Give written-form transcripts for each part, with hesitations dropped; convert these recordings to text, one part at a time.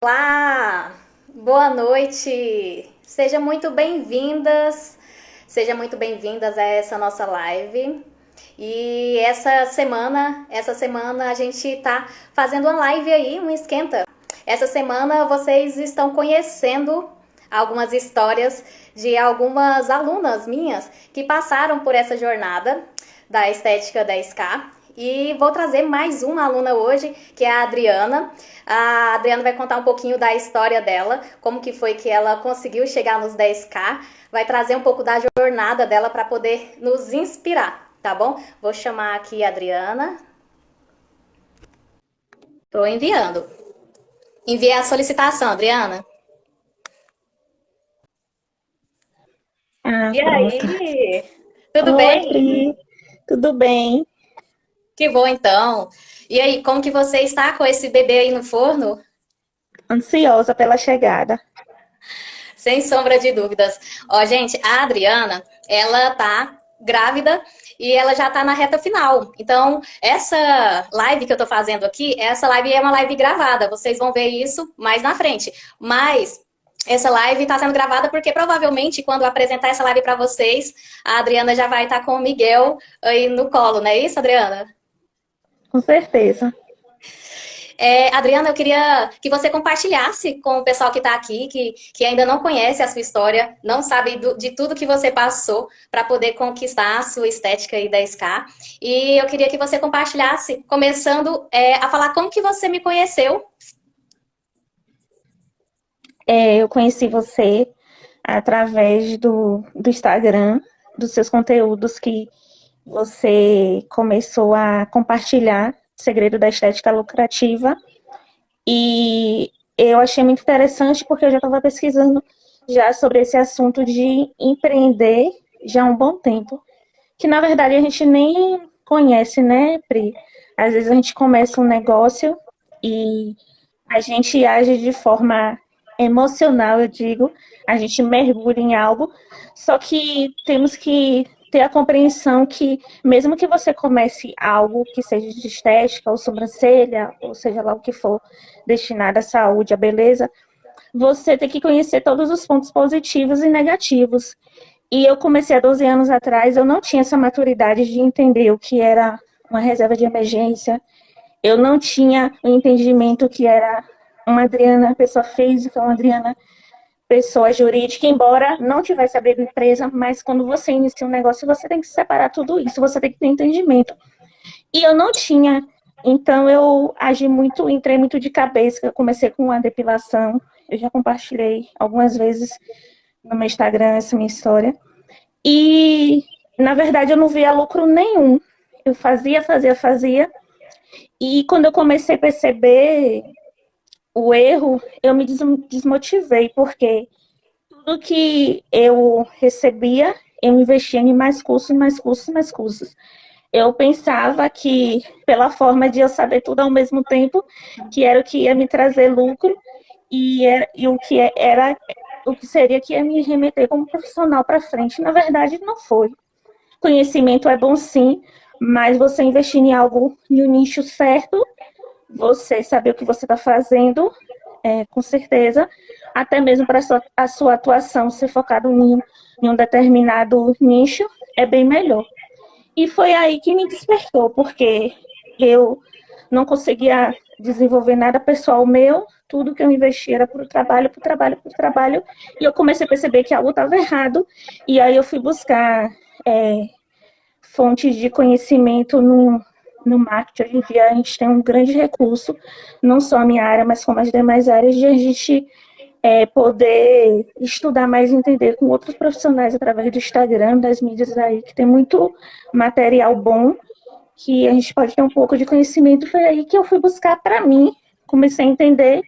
Olá, boa noite. Sejam muito bem-vindas a essa nossa live. E essa semana a gente tá fazendo uma live aí, um esquenta. Essa semana vocês estão conhecendo algumas histórias de algumas alunas minhas que passaram por essa jornada da Estética 10K. E vou trazer mais uma aluna hoje, que é a Adriana. A Adriana vai contar um pouquinho da história dela, como que foi que ela conseguiu chegar nos 10K, vai trazer um pouco da jornada dela para poder nos inspirar, tá bom? Vou chamar aqui a Adriana. Tô enviando. Enviei a solicitação, Adriana. Ah, E pronto. aí? Tudo Oi, bem? Pri. Tudo bem? Que bom então. E aí, como que você está com esse bebê aí no forno? Ansiosa pela chegada. Sem sombra de dúvidas. Ó, gente, a Adriana, ela tá grávida e ela já tá na reta final. Então, essa live que eu tô fazendo aqui, essa live é uma live gravada. Vocês vão ver isso mais na frente. Mas essa live está sendo gravada porque provavelmente quando eu apresentar essa live para vocês, a Adriana já vai estar com o Miguel aí no colo, não é isso, Adriana? Com certeza. Adriana, eu queria que você compartilhasse com o pessoal que está aqui, que ainda não conhece a sua história, não sabe de tudo que você passou para poder conquistar a sua estética aí 10K. E eu queria que você compartilhasse, começando a falar como que você me conheceu. Eu conheci você através do Instagram, dos seus conteúdos que você começou a compartilhar, Segredo da Estética Lucrativa. E eu achei muito interessante porque eu já estava pesquisando já sobre esse assunto de empreender já há um bom tempo. Que na verdade a gente nem conhece, né, Pri? Às vezes a gente começa um negócio e a gente age de forma emocional, eu digo, a gente mergulha em algo, só que temos que ter a compreensão que, mesmo que você comece algo que seja de estética, ou sobrancelha, ou seja lá o que for destinado à saúde, à beleza, você tem que conhecer todos os pontos positivos e negativos. E eu comecei há 12 anos atrás, eu não tinha essa maturidade de entender o que era uma reserva de emergência, eu não tinha o entendimento que era uma Adriana pessoa física, uma Adriana pessoa jurídica, embora não tivesse abrido empresa, mas quando você inicia um negócio, você tem que separar tudo isso, você tem que ter entendimento. E eu não tinha, então eu agi muito, entrei muito de cabeça, eu comecei com a depilação, eu já compartilhei algumas vezes no meu Instagram essa minha história. E, na verdade, eu não via lucro nenhum. Eu fazia. E quando eu comecei a perceber o erro, eu me desmotivei, porque tudo que eu recebia, eu investia em mais cursos, mais cursos, mais cursos. Eu pensava que, pela forma de eu saber tudo ao mesmo tempo, que era o que ia me trazer lucro e o que seria que ia me remeter como profissional para frente. Na verdade, não foi. Conhecimento é bom sim, mas você investir em algo, em um nicho certo, você saber o que você está fazendo, com certeza, até mesmo para a sua atuação ser focado em um determinado nicho, é bem melhor. E foi aí que me despertou, porque eu não conseguia desenvolver nada pessoal meu, tudo que eu investia era para o trabalho, para o trabalho, para o trabalho, e eu comecei a perceber que algo estava errado, e aí eu fui buscar é, fontes de conhecimento no marketing. Hoje em dia a gente tem um grande recurso, não só a minha área, mas como as demais áreas, de a gente poder estudar mais e entender com outros profissionais através do Instagram, das mídias aí, que tem muito material bom, que a gente pode ter um pouco de conhecimento. Foi aí que eu fui buscar para mim, comecei a entender,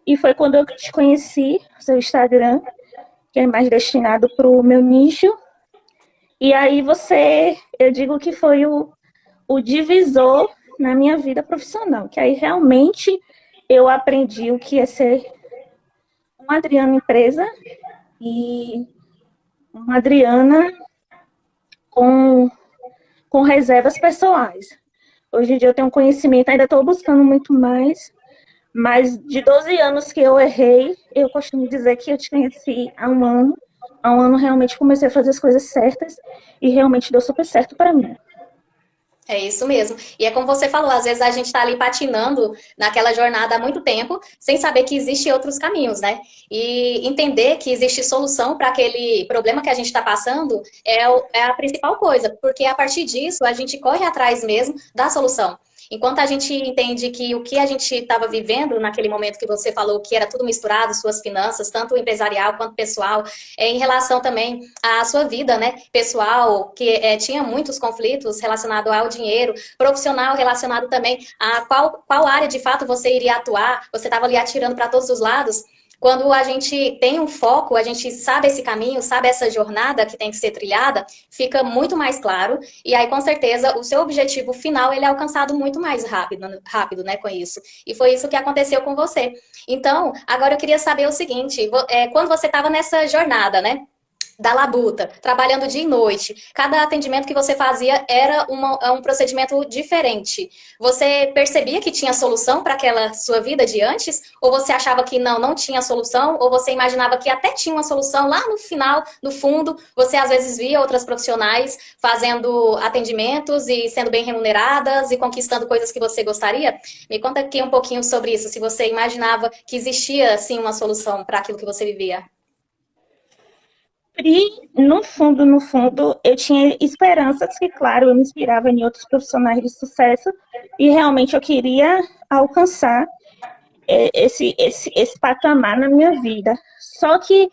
e foi quando eu te conheci, seu Instagram, que é mais destinado para o meu nicho, e aí eu digo que foi o divisor na minha vida profissional, que aí realmente eu aprendi o que é ser uma Adriana empresa e uma Adriana com, com reservas pessoais. Hoje em dia eu tenho conhecimento, ainda estou buscando muito mais, Mas de 12 anos que eu errei, eu costumo dizer que eu te conheci há um ano. Há um ano realmente comecei a fazer as coisas certas e realmente deu super certo para mim. É isso mesmo. E é como você falou, às vezes a gente está ali patinando naquela jornada há muito tempo, sem saber que existem outros caminhos, né? E entender que existe solução para aquele problema que a gente está passando é a principal coisa, porque a partir disso a gente corre atrás mesmo da solução. Enquanto a gente entende que o que a gente estava vivendo naquele momento que você falou que era tudo misturado, suas finanças, tanto empresarial quanto pessoal, em relação também à sua vida, né, pessoal, que tinha muitos conflitos relacionados ao dinheiro, profissional relacionado também a qual área de fato você iria atuar, você estava ali atirando para todos os lados. Quando a gente tem um foco, a gente sabe esse caminho, sabe essa jornada que tem que ser trilhada, fica muito mais claro. E aí, com certeza, o seu objetivo final ele é alcançado muito mais rápido, né, com isso. E foi isso que aconteceu com você. Então, agora eu queria saber o seguinte: quando você estava nessa jornada, né? Da labuta, trabalhando dia e noite. Cada atendimento que você fazia era um procedimento diferente. Você percebia que tinha solução para aquela sua vida de antes? Ou você achava que não tinha solução? Ou você imaginava que até tinha uma solução lá no final, no fundo? Você às vezes via outras profissionais fazendo atendimentos e sendo bem remuneradas e conquistando coisas que você gostaria? Me conta aqui um pouquinho sobre isso, se você imaginava que existia, sim, uma solução para aquilo que você vivia. E, no fundo, eu tinha esperanças que, claro, eu me inspirava em outros profissionais de sucesso e realmente eu queria alcançar esse patamar na minha vida. Só que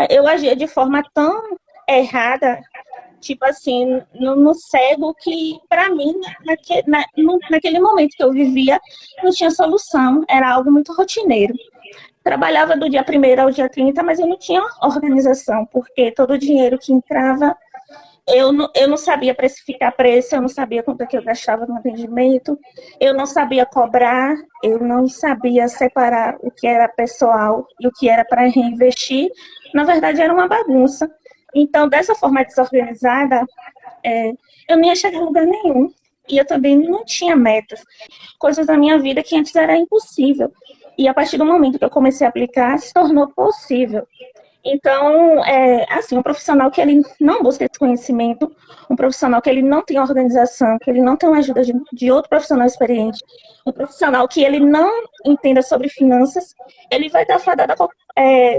eu agia de forma tão errada, tipo assim, no cego, que para mim, naquele momento que eu vivia, não tinha solução, era algo muito rotineiro. Trabalhava do dia 1º ao dia 30, mas eu não tinha organização, porque todo o dinheiro que entrava, eu não sabia precificar preço, eu não sabia quanto é que eu gastava no atendimento, eu não sabia cobrar, eu não sabia separar o que era pessoal e o que era para reinvestir. Na verdade, era uma bagunça. Então, dessa forma desorganizada, eu não ia chegar a lugar nenhum. E eu também não tinha metas. Coisas da minha vida que antes era impossível. E a partir do momento que eu comecei a aplicar, se tornou possível. Então, assim, um profissional que ele não busca esse conhecimento, um profissional que ele não tem organização, que ele não tem uma ajuda de outro profissional experiente, um profissional que ele não entenda sobre finanças, ele vai estar fadado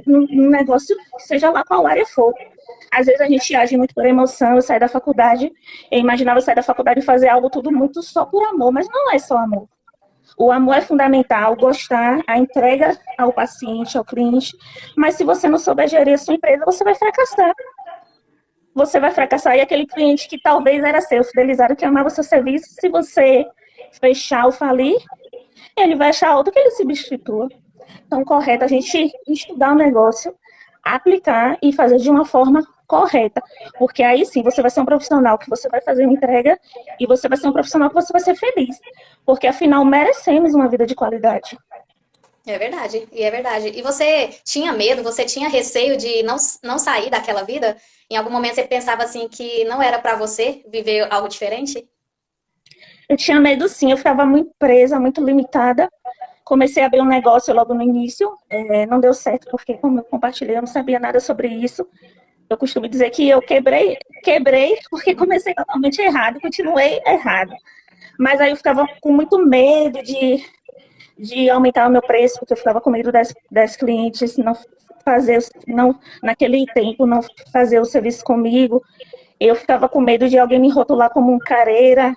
num negócio, seja lá qual área for. Às vezes a gente age muito por emoção, eu saio da faculdade, eu imaginava sair da faculdade e fazer algo tudo muito só por amor, mas não é só amor. O amor é fundamental, gostar, a entrega ao paciente, ao cliente, mas se você não souber gerir a sua empresa, você vai fracassar. Você vai fracassar e aquele cliente que talvez era seu, fidelizado, que amava o seu serviço, se você fechar ou falir, ele vai achar outro que ele substitua. Então, correto a gente estudar o negócio, aplicar e fazer de uma forma correta, porque aí sim você vai ser um profissional que você vai fazer uma entrega e você vai ser um profissional que você vai ser feliz, porque afinal merecemos uma vida de qualidade. É verdade, e é verdade. E você tinha medo, você tinha receio de não sair daquela vida? Em algum momento você pensava assim que não era para você viver algo diferente? Eu tinha medo sim, eu ficava muito presa, muito limitada. Comecei a abrir um negócio logo no início, não deu certo, porque como eu compartilhei, eu não sabia nada sobre isso. Eu costumo dizer que eu quebrei porque comecei totalmente errado e continuei errado. Mas aí eu ficava com muito medo de aumentar o meu preço, porque eu ficava com medo das clientes não, naquele tempo, não fazer o serviço comigo. Eu ficava com medo de alguém me rotular como um careira.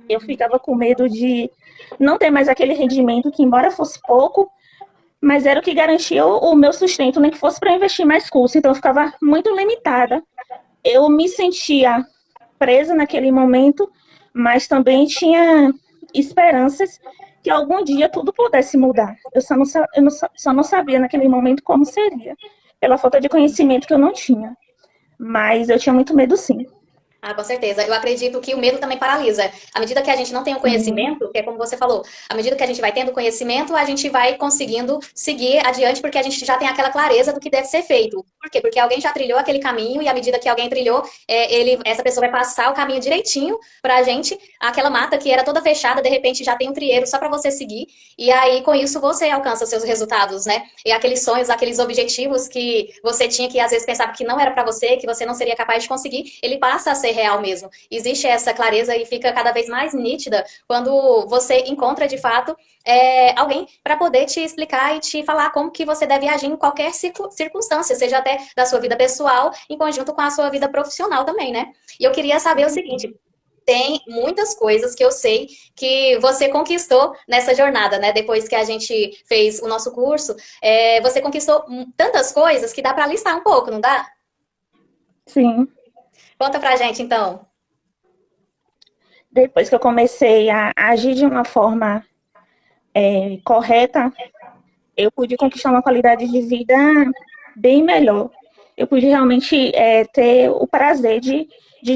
Eu ficava com medo de não ter mais aquele rendimento que, embora fosse pouco, mas era o que garantia o meu sustento, nem que fosse para investir mais curso. Então, eu ficava muito limitada. Eu me sentia presa naquele momento, mas também tinha esperanças que algum dia tudo pudesse mudar. Só não sabia naquele momento como seria, pela falta de conhecimento que eu não tinha. Mas eu tinha muito medo, sim. Ah, com certeza. Eu acredito que o medo também paralisa. À medida que a gente não tem o Sim, conhecimento, que é como você falou, à medida que a gente vai tendo conhecimento, a gente vai conseguindo seguir adiante, porque a gente já tem aquela clareza do que deve ser feito. Por quê? Porque alguém já trilhou aquele caminho, e à medida que alguém trilhou, essa pessoa vai passar o caminho direitinho pra gente. Aquela mata que era toda fechada, de repente já tem um trieiro só pra você seguir, e aí com isso você alcança seus resultados, né? E aqueles sonhos, aqueles objetivos que você tinha que às vezes pensava que não era pra você, que você não seria capaz de conseguir, ele passa a ser real mesmo. Existe essa clareza e fica cada vez mais nítida quando você encontra de fato alguém para poder te explicar e te falar como que você deve agir em qualquer circunstância, seja até da sua vida pessoal, em conjunto com a sua vida profissional também, né? E eu queria saber o seguinte. Tem muitas coisas que eu sei que você conquistou nessa jornada, né? Depois que a gente fez o nosso curso, você conquistou tantas coisas que dá para listar um pouco, não dá? sim. Conta pra gente, então. Depois que eu comecei a agir de uma forma correta, eu pude conquistar uma qualidade de vida bem melhor. Eu pude realmente ter o prazer de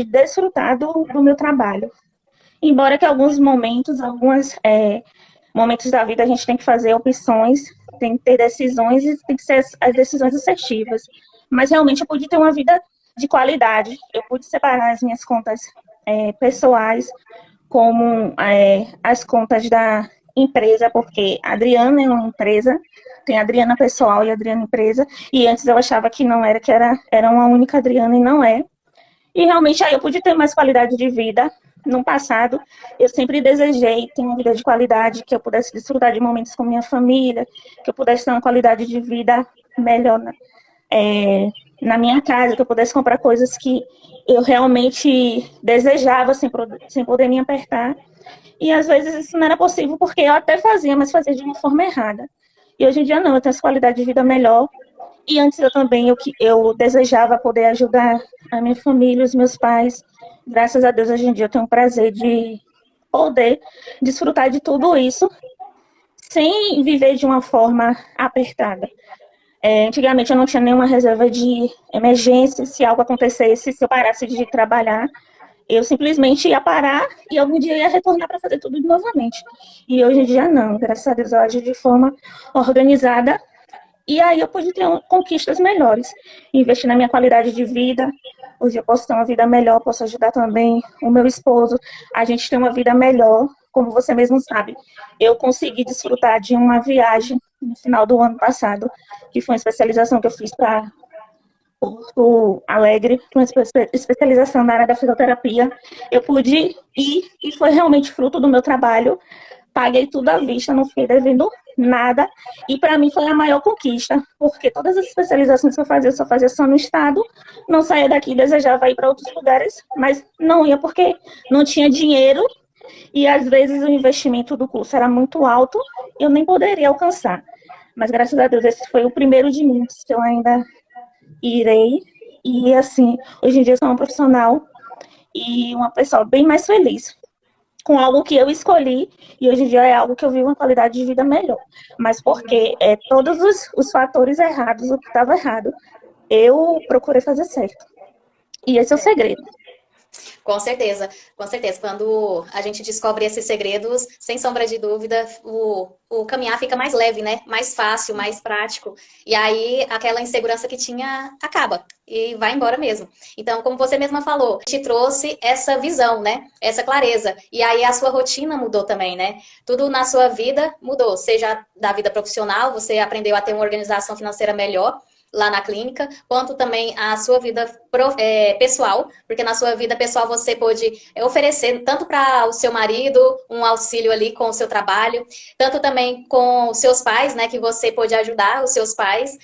desfrutar do meu trabalho. Embora que alguns momentos, alguns momentos da vida a gente tem que fazer opções, tem que ter decisões e tem que ser as decisões assertivas. Mas realmente eu pude ter uma vida de qualidade. Eu pude separar as minhas contas pessoais como as contas da empresa, porque a Adriana é uma empresa, tem a Adriana pessoal e a Adriana empresa, e antes eu achava que não era, que era uma única Adriana e não é. E realmente aí eu pude ter mais qualidade de vida. No passado, eu sempre desejei ter uma vida de qualidade, que eu pudesse desfrutar de momentos com minha família, que eu pudesse ter uma qualidade de vida melhor na minha casa, que eu pudesse comprar coisas que eu realmente desejava sem poder me apertar. E às vezes isso não era possível porque eu até fazia, mas fazia de uma forma errada. E hoje em dia não, eu tenho essa qualidade de vida melhor. E antes eu também eu desejava poder ajudar a minha família, os meus pais. Graças a Deus hoje em dia eu tenho o prazer de poder desfrutar de tudo isso sem viver de uma forma apertada. Antigamente eu não tinha nenhuma reserva de emergência, se algo acontecesse, se eu parasse de trabalhar, eu simplesmente ia parar e algum dia ia retornar para fazer tudo novamente. E hoje em dia não, graças a Deus eu ajo de forma organizada e aí eu pude ter conquistas melhores, investir na minha qualidade de vida. Hoje eu posso ter uma vida melhor, posso ajudar também o meu esposo. A gente tem uma vida melhor, como você mesmo sabe. Eu consegui desfrutar de uma viagem no final do ano passado, que foi uma especialização que eu fiz para Porto Alegre, uma especialização na área da fisioterapia. Eu pude ir e foi realmente fruto do meu trabalho. Paguei tudo à vista, não fiquei devendo nada. E para mim foi a maior conquista, porque todas as especializações que eu só fazia só no estado. Não saía daqui, desejava ir para outros lugares, mas não ia porque não tinha dinheiro e às vezes o investimento do curso era muito alto e eu nem poderia alcançar. Mas graças a Deus esse foi o primeiro de muitos que eu ainda irei. E assim, hoje em dia eu sou uma profissional e uma pessoa bem mais feliz com algo que eu escolhi, e hoje em dia é algo que eu vivo uma qualidade de vida melhor. Mas porque todos os fatores errados, o que estava errado, eu procurei fazer certo. E esse é o segredo. Com certeza, com certeza. Quando a gente descobre esses segredos, sem sombra de dúvida, o caminhar fica mais leve, né? Mais fácil, mais prático. E aí aquela insegurança que tinha acaba e vai embora mesmo. Então, como você mesma falou, te trouxe essa visão, né? Essa clareza. E aí a sua rotina mudou também, né? Tudo na sua vida mudou, seja da vida profissional, você aprendeu a ter uma organização financeira melhor lá na clínica, quanto também a sua vida pessoal, porque na sua vida pessoal você pôde oferecer tanto para o seu marido um auxílio ali com o seu trabalho, tanto também com os seus pais, né, que você pôde ajudar os seus pais,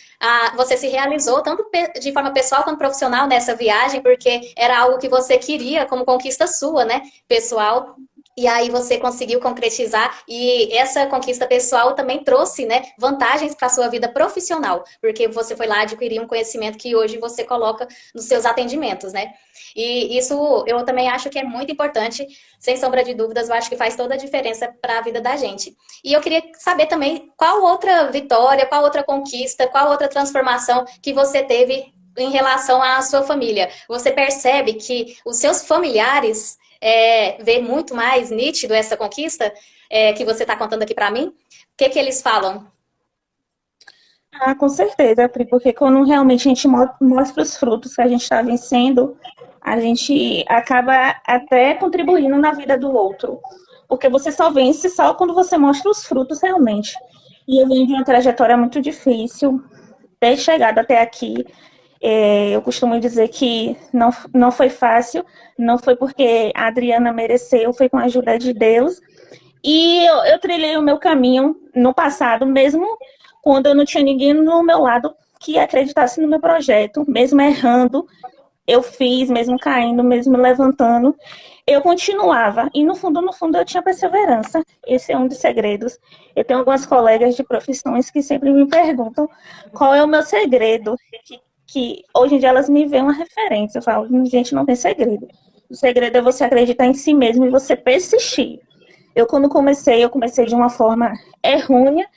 você se realizou tanto de forma pessoal quanto profissional nessa viagem, porque era algo que você queria como conquista sua, né, pessoal. E aí você conseguiu concretizar e essa conquista pessoal também trouxe, né, vantagens para a sua vida profissional, porque você foi lá adquirir um conhecimento que hoje você coloca nos seus atendimentos, né? E isso eu também acho que é muito importante, sem sombra de dúvidas, eu acho que faz toda a diferença para a vida da gente. E eu queria saber também qual outra vitória, qual outra conquista, qual outra transformação que você teve em relação à sua família. Você percebe que os seus familiares vê muito mais nítido essa conquista que você está contando aqui para mim? O que que eles falam? Ah, com certeza, Pri, porque quando realmente a gente mostra os frutos que a gente está vencendo, a gente acaba até contribuindo na vida do outro. Porque você só vence só quando você mostra os frutos realmente. E eu venho de uma trajetória muito difícil, ter chegado até aqui. Eu costumo dizer que não foi fácil, não foi porque a Adriana mereceu, foi com a ajuda de Deus. E eu trilhei o meu caminho no passado, mesmo quando eu não tinha ninguém no meu lado que acreditasse no meu projeto, mesmo errando, eu fiz, mesmo caindo, mesmo levantando, eu continuava. E no fundo, eu tinha perseverança. Esse é um dos segredos. Eu tenho algumas colegas de profissões que sempre me perguntam qual é o meu segredo, que hoje em dia elas me veem uma referência. Eu falo, gente, não tem segredo. O segredo é você acreditar em si mesmo e você persistir. Quando comecei, eu comecei de uma forma errônea,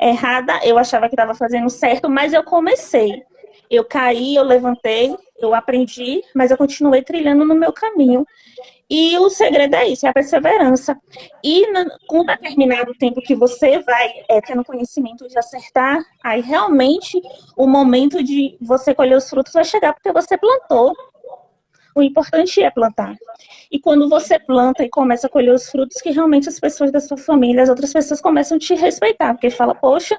errada, eu achava que estava fazendo certo, mas eu comecei. Eu caí, eu levantei, eu aprendi, mas eu continuei trilhando no meu caminho. E o segredo é isso, é a perseverança. E com determinado tempo que você vai tendo conhecimento de acertar, aí realmente o momento de você colher os frutos vai chegar porque você plantou. O importante é plantar. E quando você planta e começa a colher os frutos, que realmente as pessoas da sua família, as outras pessoas começam a te respeitar, porque fala, poxa,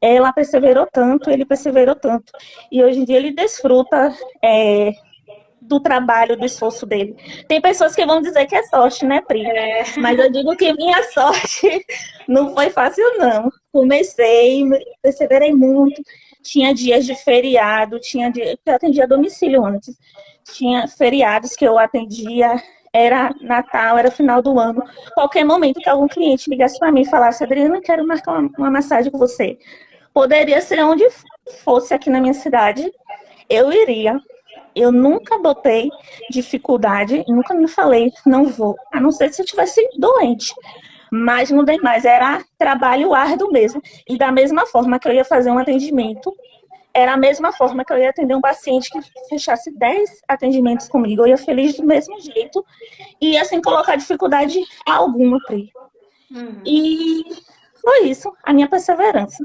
ela perseverou tanto, ele perseverou tanto. E hoje em dia ele desfruta do trabalho, do esforço dele. Tem pessoas que vão dizer que é sorte, né, Pri? Mas eu digo que minha sorte não foi fácil, não. Comecei, perseverei muito. Tinha dias de feriado, tinha dia que eu atendia a domicílio antes. Tinha feriados que eu atendia, era Natal, era final do ano. Qualquer momento que algum cliente ligasse para mim e falasse, Adriana, quero marcar uma massagem com você. Poderia ser onde fosse aqui na minha cidade, eu iria. Eu nunca botei dificuldade, nunca me falei, não vou, a não ser se eu estivesse doente. Mas não dei mais, era trabalho árduo mesmo. E da mesma forma que eu ia fazer um atendimento, era a mesma forma que eu ia atender um paciente que fechasse 10 atendimentos comigo. Eu ia feliz do mesmo jeito, e ia sem colocar dificuldade alguma, Pri. E foi isso, a minha perseverança.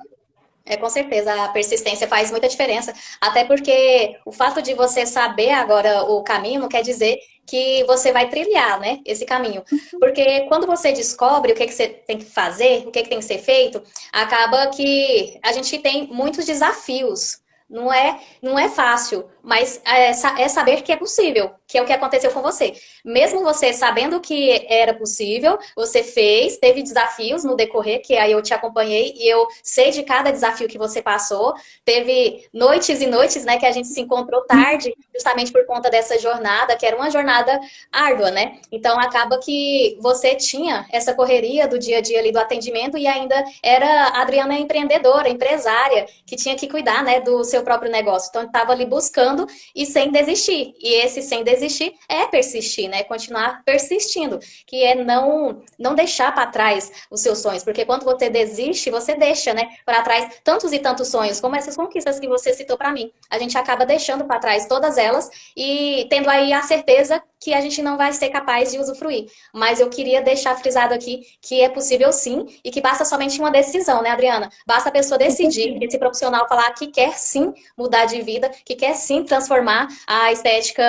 Com certeza, a persistência faz muita diferença, até porque o fato de você saber agora o caminho não quer dizer que você vai trilhar, né, esse caminho. Porque quando você descobre o que você tem que fazer, o que tem que ser feito, acaba que a gente tem muitos desafios. Não é fácil, mas é saber que é possível, que é o que aconteceu com você. Mesmo você sabendo que era possível, você fez, teve desafios no decorrer, que aí eu te acompanhei e eu sei de cada desafio que você passou. Teve noites e noites, né, que a gente se encontrou tarde, justamente por conta dessa jornada, que era uma jornada árdua, né? Então acaba que você tinha essa correria do dia a dia ali do atendimento e ainda era a Adriana empreendedora, empresária, que tinha que cuidar, né, do seu próprio negócio. Então estava ali buscando e sem desistir. E esse sem desistir é persistir, né? Continuar persistindo, que é não deixar para trás os seus sonhos, porque quando você desiste, você deixa, né, para trás tantos e tantos sonhos, como essas conquistas que você citou para mim. A gente acaba deixando para trás todas elas e tendo aí a certeza que a gente não vai ser capaz de usufruir. Mas eu queria deixar frisado aqui que é possível sim e que basta somente uma decisão, né, Adriana? Basta a pessoa decidir, esse profissional falar que quer sim mudar de vida, que quer sim transformar a estética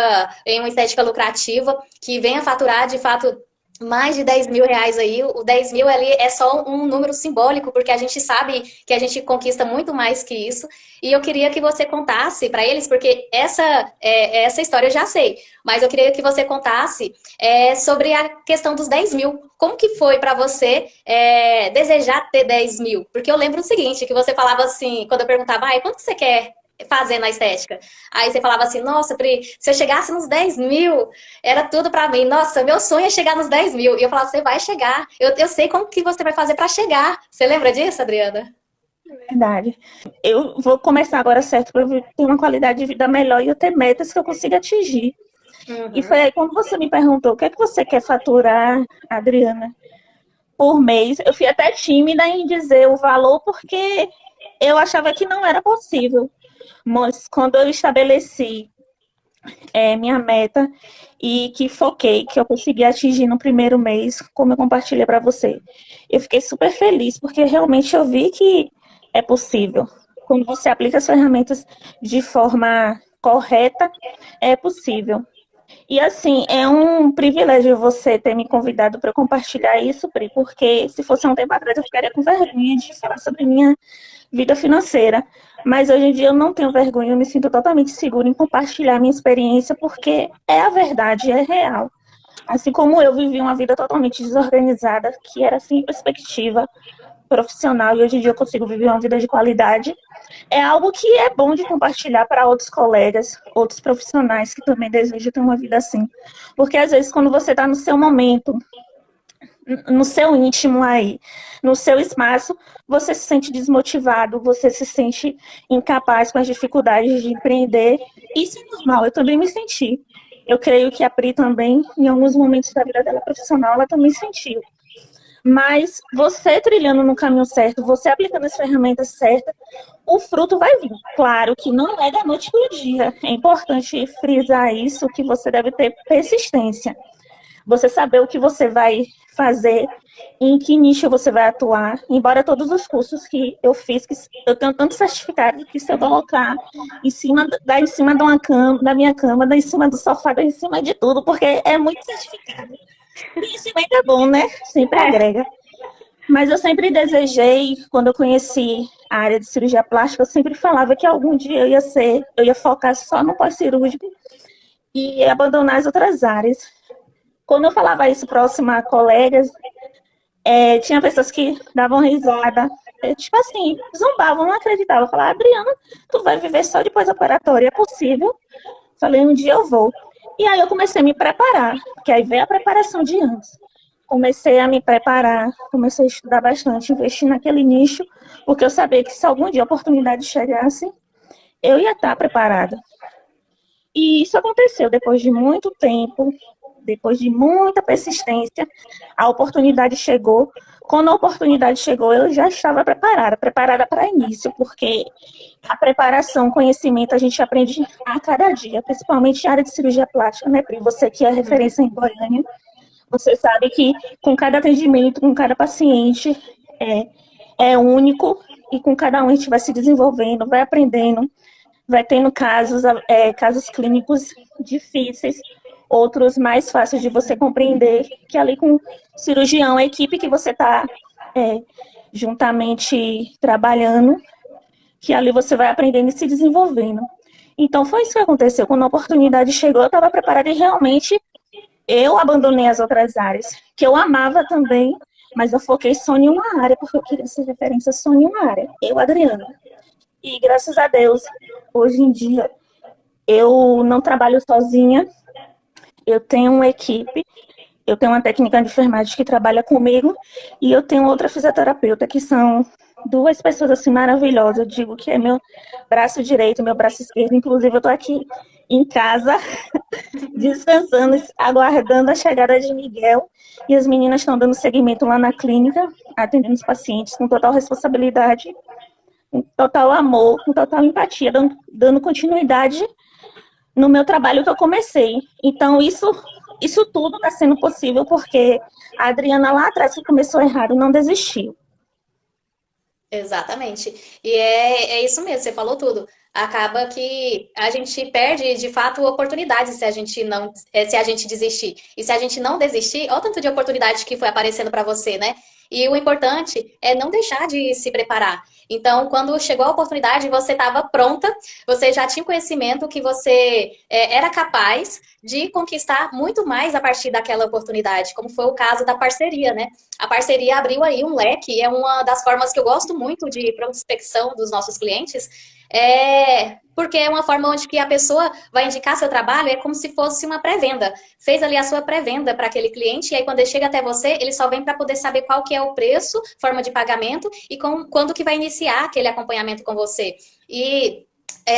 em uma estética lucrativa, que venha faturar de fato mais de 10 mil reais aí. O 10 mil ali é só um número simbólico, porque a gente sabe que a gente conquista muito mais que isso. E eu queria que você contasse para eles, porque essa história eu já sei, mas eu queria que você contasse sobre a questão dos 10 mil. Como que foi para você desejar ter 10 mil? Porque eu lembro o seguinte, que você falava assim, quando eu perguntava, quanto você quer fazer na estética? Aí você falava assim, nossa, Pri, se eu chegasse nos 10 mil, era tudo pra mim. Nossa, meu sonho é chegar nos 10 mil. E eu falava, você vai chegar. Eu sei como que você vai fazer pra chegar. Você lembra disso, Adriana? Verdade. Eu vou começar agora certo para eu ter uma qualidade de vida melhor e eu ter metas que eu consiga atingir. E foi aí quando você me perguntou o que é que você quer faturar, Adriana, por mês. Eu fui até tímida em dizer o valor porque eu achava que não era possível. Mas quando eu estabeleci minha meta e que foquei, que eu consegui atingir no primeiro mês, como eu compartilhei para você, eu fiquei super feliz, porque realmente eu vi que é possível. Quando você aplica as ferramentas de forma correta, é possível. E assim, é um privilégio você ter me convidado para compartilhar isso, Pri, porque se fosse há um tempo atrás eu ficaria com vergonha de falar sobre minha vida financeira. Mas hoje em dia eu não tenho vergonha, eu me sinto totalmente segura em compartilhar minha experiência, porque é a verdade, é real. Assim como eu vivi uma vida totalmente desorganizada, que era sem perspectiva profissional, e hoje em dia eu consigo viver uma vida de qualidade, é algo que é bom de compartilhar para outros colegas, outros profissionais que também desejam ter uma vida assim. Porque às vezes quando você está no seu momento, no seu íntimo aí, no seu espaço, você se sente desmotivado, você se sente incapaz com as dificuldades de empreender. Isso é normal, eu também me senti. Eu creio que a Pri também, em alguns momentos da vida dela profissional, ela também sentiu. Mas você trilhando no caminho certo, você aplicando as ferramentas certas, o fruto vai vir. Claro que não é da noite para o dia. É importante frisar isso, que você deve ter persistência. Você saber o que você vai fazer, em que nicho você vai atuar. Embora todos os cursos que eu fiz, que eu tenho tanto certificado que se eu colocar em cima de uma cama, da minha cama, em cima do sofá, em cima de tudo, porque é muito certificado. Conhecimento é bom, né? Sempre agrega. Mas eu sempre desejei, quando eu conheci a área de cirurgia plástica, eu sempre falava que algum dia eu ia focar só no pós-cirúrgico e abandonar as outras áreas. Quando eu falava isso próximo a colegas, tinha pessoas que davam risada, tipo assim, zombavam, não acreditavam. Falavam, Adriana, tu vai viver só de pós-operatório, é possível? Falei, um dia eu vou. E aí eu comecei a me preparar, porque aí veio a preparação de antes. Comecei a me preparar, comecei a estudar bastante, investir naquele nicho, porque eu sabia que se algum dia a oportunidade chegasse, eu ia estar preparada. E isso aconteceu depois de muito tempo, depois de muita persistência, a oportunidade chegou. Quando a oportunidade chegou, eu já estava preparada para início, porque a preparação, conhecimento, a gente aprende a cada dia, principalmente na área de cirurgia plástica, né, Pri? Você que é referência em Goiânia, você sabe que com cada atendimento, com cada paciente, é único, e com cada um a gente vai se desenvolvendo, vai aprendendo, vai tendo casos clínicos difíceis, outros mais fáceis de você compreender, que ali com o cirurgião, a equipe que você está juntamente trabalhando, que ali você vai aprendendo e se desenvolvendo. Então, foi isso que aconteceu. Quando a oportunidade chegou, eu estava preparada e realmente eu abandonei as outras áreas, que eu amava também, mas eu foquei só em uma área, porque eu queria ser referência só em uma área. Eu, Adriana. E graças a Deus, hoje em dia, eu não trabalho sozinha, eu tenho uma equipe, eu tenho uma técnica de enfermagem que trabalha comigo e eu tenho outra fisioterapeuta, que são duas pessoas assim maravilhosas. Eu digo que é meu braço direito, meu braço esquerdo. Inclusive, eu tô aqui em casa, descansando, aguardando a chegada de Miguel. E as meninas estão dando seguimento lá na clínica, atendendo os pacientes com total responsabilidade, com total amor, com total empatia, dando continuidade no meu trabalho que eu comecei. Então, isso tudo está sendo possível porque a Adriana lá atrás, que começou errado, não desistiu. Exatamente. E é isso mesmo, você falou tudo. Acaba que a gente perde, de fato, oportunidades se a gente não, se a gente desistir. E se a gente não desistir, olha o tanto de oportunidade que foi aparecendo para você, né? E o importante é não deixar de se preparar. Então, quando chegou a oportunidade, você estava pronta, você já tinha conhecimento que você era capaz de conquistar muito mais a partir daquela oportunidade, como foi o caso da parceria, né? A parceria abriu aí um leque, é uma das formas que eu gosto muito de prospecção dos nossos clientes, porque é uma forma onde que a pessoa vai indicar seu trabalho, é como se fosse uma pré-venda. Fez ali a sua pré-venda para aquele cliente, e aí quando ele chega até você, ele só vem para poder saber qual que é o preço, forma de pagamento, e quando que vai iniciar aquele acompanhamento com você. E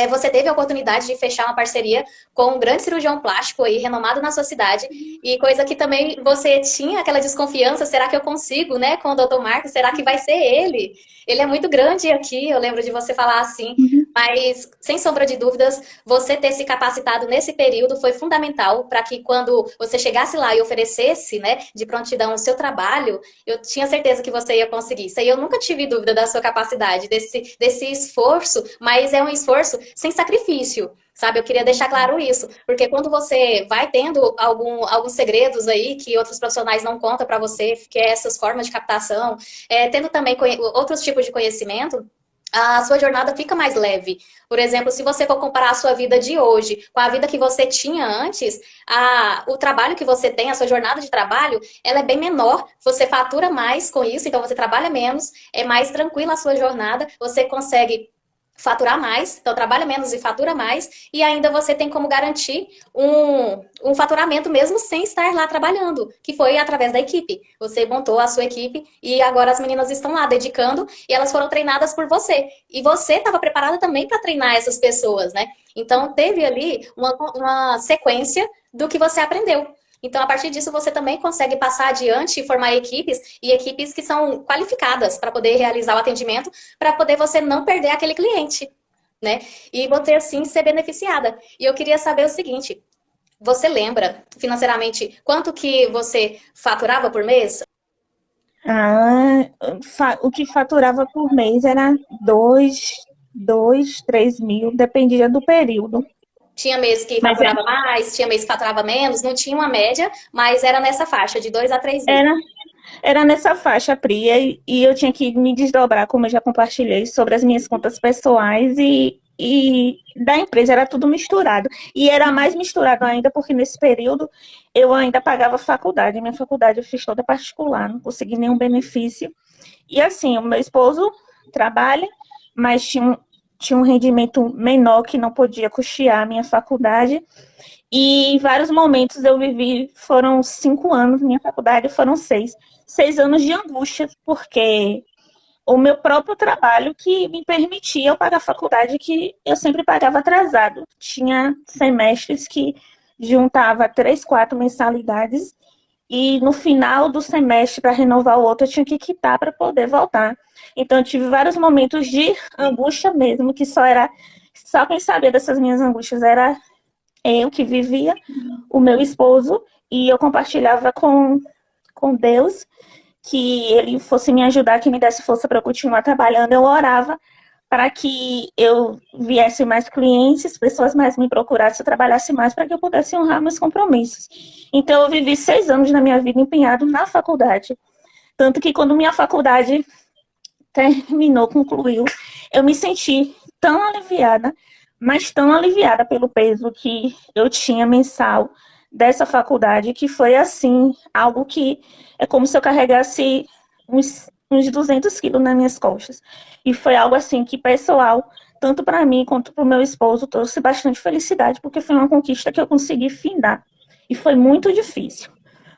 você teve a oportunidade de fechar uma parceria com um grande cirurgião plástico aí, renomado na sua cidade, e coisa que também você tinha aquela desconfiança, será que eu consigo, né, com o Dr. Marcos, será que vai ser ele? Ele é muito grande aqui, eu lembro de você falar assim, Mas, sem sombra de dúvidas, você ter se capacitado nesse período foi fundamental para que quando você chegasse lá e oferecesse, né, de prontidão o seu trabalho, eu tinha certeza que você ia conseguir. Isso aí eu nunca tive dúvida da sua capacidade, desse esforço, mas é um esforço sem sacrifício. Sabe, eu queria deixar claro isso, porque quando você vai tendo alguns segredos aí que outros profissionais não contam para você, que é essas formas de captação, tendo também outros tipos de conhecimento, a sua jornada fica mais leve. Por exemplo, se você for comparar a sua vida de hoje com a vida que você tinha antes, o trabalho que você tem, a sua jornada de trabalho, ela é bem menor. Você fatura mais com isso, então você trabalha menos, é mais tranquila a sua jornada, você consegue faturar mais, então trabalha menos e fatura mais, e ainda você tem como garantir um faturamento mesmo sem estar lá trabalhando, que foi através da equipe. Você montou a sua equipe e agora as meninas estão lá dedicando e elas foram treinadas por você. E você estava preparada também para treinar essas pessoas, né? Então teve ali uma sequência do que você aprendeu. Então, a partir disso, você também consegue passar adiante e formar equipes, e equipes que são qualificadas para poder realizar o atendimento, para poder você não perder aquele cliente, né? E você, assim, ser beneficiada. E eu queria saber o seguinte, você lembra, financeiramente, quanto que você faturava por mês? O que faturava por mês era 3 mil, dependia do período. Tinha mês que Mas faturava mais, tinha mês que faturava menos, não tinha uma média, mas era nessa faixa, de 2 a 3 mil. era nessa faixa, Pri, e eu tinha que me desdobrar, como eu já compartilhei, sobre as minhas contas pessoais e da empresa, era tudo misturado. E era mais misturado ainda porque nesse período eu ainda pagava faculdade. Minha faculdade eu fiz toda particular, não consegui nenhum benefício. E assim, o meu esposo trabalha, mas tinha um rendimento menor que não podia custear a minha faculdade. E em vários momentos eu vivi, foram 5 anos, minha faculdade foram 6. 6 anos de angústia, porque o meu próprio trabalho que me permitia eu pagar a faculdade, que eu sempre pagava atrasado. Tinha semestres que juntava 3, 4 mensalidades, e no final do semestre, para renovar o outro, eu tinha que quitar para poder voltar. Então, eu tive vários momentos de angústia mesmo, que só quem sabia dessas minhas angústias era eu que vivia, o meu esposo, e eu compartilhava com Deus, que ele fosse me ajudar, que me desse força para eu continuar trabalhando. Eu orava para que eu viesse mais clientes, pessoas mais me procurassem, eu trabalhasse mais para que eu pudesse honrar meus compromissos. Então, eu vivi 6 anos na minha vida empenhado na faculdade. Tanto que quando minha faculdade terminou, concluiu, eu me senti tão aliviada, mas tão aliviada pelo peso que eu tinha mensal dessa faculdade, que foi assim, algo que é como se eu carregasse uns 200 quilos nas minhas costas. E foi algo assim que pessoal, tanto para mim quanto para o meu esposo, trouxe bastante felicidade, porque foi uma conquista que eu consegui findar. E foi muito difícil.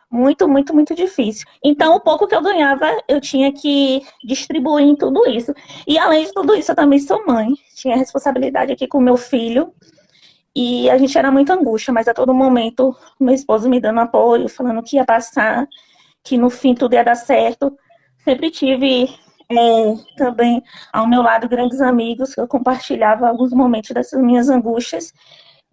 Muito, muito, muito difícil. Então, o pouco que eu ganhava, eu tinha que distribuir em tudo isso. E, além de tudo isso, eu também sou mãe. Tinha responsabilidade aqui com o meu filho. E a gente era muito angústia, mas a todo momento, meu esposo me dando apoio, falando que ia passar, que no fim tudo ia dar certo. Sempre tive também ao meu lado grandes amigos, que eu compartilhava alguns momentos dessas minhas angústias.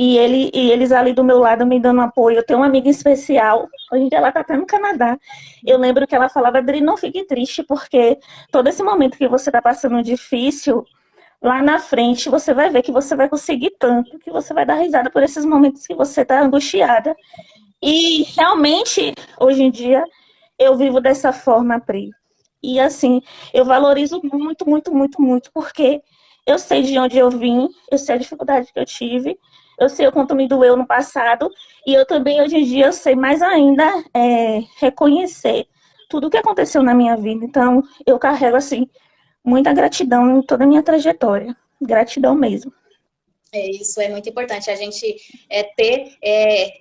E eles ali do meu lado me dando apoio. Eu tenho uma amiga especial, hoje em dia ela está até no Canadá. Eu lembro que ela falava, Adri, não fique triste, porque todo esse momento que você está passando difícil, lá na frente você vai ver que você vai conseguir tanto, que você vai dar risada por esses momentos que você está angustiada. E realmente, hoje em dia, eu vivo dessa forma, Pri. E assim, eu valorizo muito, muito, muito, muito, porque eu sei de onde eu vim, eu sei a dificuldade que eu tive, eu sei o quanto me doeu no passado, e eu também, hoje em dia, eu sei mais ainda reconhecer tudo o que aconteceu na minha vida. Então, eu carrego, assim, muita gratidão em toda a minha trajetória. Gratidão mesmo. Isso é muito importante, a gente ter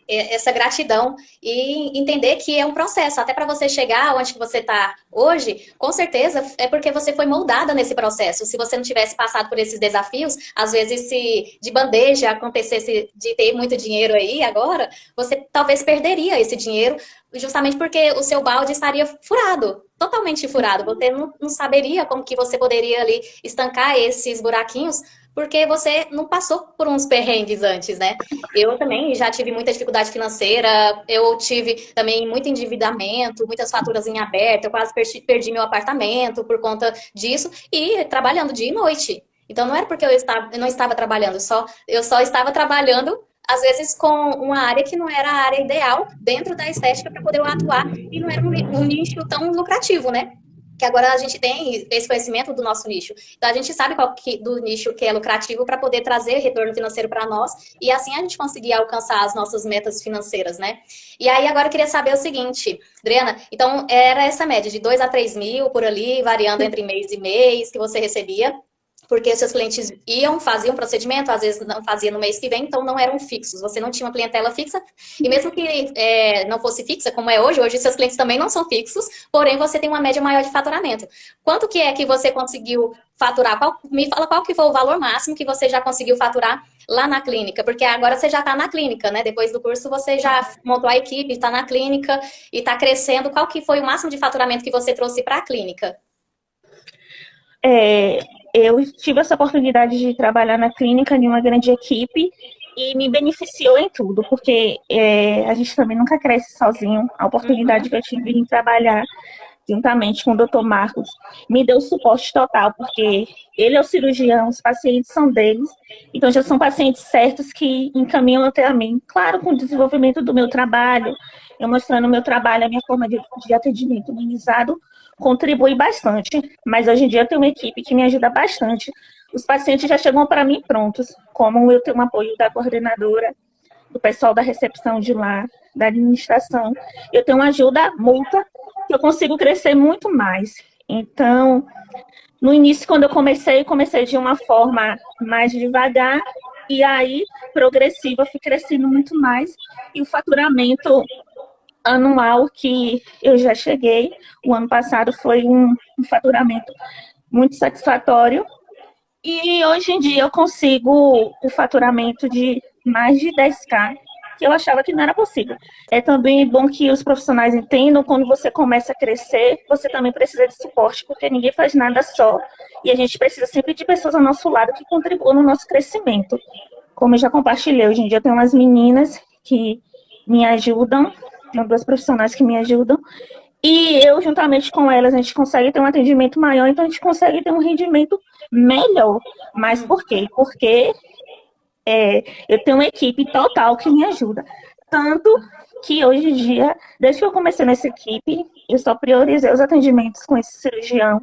essa gratidão e entender que é um processo, até para você chegar onde você está hoje, com certeza é porque você foi moldada nesse processo. Se você não tivesse passado por esses desafios, às vezes se de bandeja acontecesse de ter muito dinheiro aí agora, você talvez perderia esse dinheiro, justamente porque o seu balde estaria furado, totalmente furado. Você não saberia como que você poderia ali estancar esses buraquinhos porque você não passou por uns perrengues antes, né? Eu também já tive muita dificuldade financeira, eu tive também muito endividamento, muitas faturas em aberto, eu quase perdi meu apartamento por conta disso, e trabalhando dia e noite. Então não era porque eu não estava trabalhando, eu só estava trabalhando, às vezes, com uma área que não era a área ideal dentro da estética para poder eu atuar, e não era um nicho tão lucrativo, né? Que agora a gente tem esse conhecimento do nosso nicho. Então a gente sabe do nicho que é lucrativo para poder trazer retorno financeiro para nós e assim a gente conseguir alcançar as nossas metas financeiras, né? E aí agora eu queria saber o seguinte, Adriana, então era essa média de 2 a 3 mil por ali, variando entre mês e mês que você recebia, porque seus clientes faziam procedimento, às vezes não fazia no mês que vem, então não eram fixos. Você não tinha uma clientela fixa, e mesmo que não fosse fixa, como é hoje seus clientes também não são fixos, porém você tem uma média maior de faturamento. Quanto que é que você conseguiu faturar? Me fala qual que foi o valor máximo que você já conseguiu faturar lá na clínica, porque agora você já está na clínica, né? Depois do curso você já montou a equipe, está na clínica e está crescendo. Qual que foi o máximo de faturamento que você trouxe para a clínica? Eu tive essa oportunidade de trabalhar na clínica em uma grande equipe e me beneficiou em tudo, porque a gente também nunca cresce sozinho. A oportunidade que eu tive em trabalhar juntamente com o Dr. Marcos me deu suporte total, porque ele é o cirurgião, os pacientes são deles, então já são pacientes certos que encaminham até a mim. Claro, com o desenvolvimento do meu trabalho, eu mostrando o meu trabalho, a minha forma de atendimento humanizado, contribui bastante, mas hoje em dia eu tenho uma equipe que me ajuda bastante. Os pacientes já chegam para mim prontos, como eu tenho um apoio da coordenadora, do pessoal da recepção de lá, da administração, eu tenho uma ajuda mútua, que eu consigo crescer muito mais. Então, no início, quando eu comecei de uma forma mais devagar, e aí, progressiva, fui crescendo muito mais, e o faturamento anual que eu já cheguei, o ano passado foi um faturamento muito satisfatório, e hoje em dia eu consigo o faturamento de mais de 10K, que eu achava que não era possível. É também bom que os profissionais entendam, quando você começa a crescer, você também precisa de suporte, porque ninguém faz nada só, e a gente precisa sempre de pessoas ao nosso lado que contribuam no nosso crescimento. Como eu já compartilhei, hoje em dia eu tenho umas meninas que me ajudam, tenho 2 profissionais que me ajudam, e eu, juntamente com elas, a gente consegue ter um atendimento maior, então a gente consegue ter um rendimento melhor. Mas por quê? Porque eu tenho uma equipe total que me ajuda. Tanto que hoje em dia, desde que eu comecei nessa equipe, eu só priorizei os atendimentos com esse cirurgião.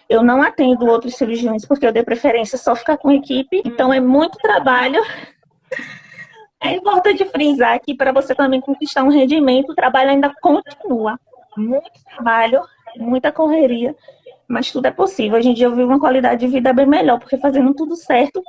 Eu não atendo outros cirurgiões, porque eu dei preferência só ficar com a equipe. Então é muito trabalho. É importante frisar que para você também conquistar um rendimento, o trabalho ainda continua. Muito trabalho, muita correria, mas tudo é possível. Hoje em dia eu vivo uma qualidade de vida bem melhor, porque fazendo tudo certo,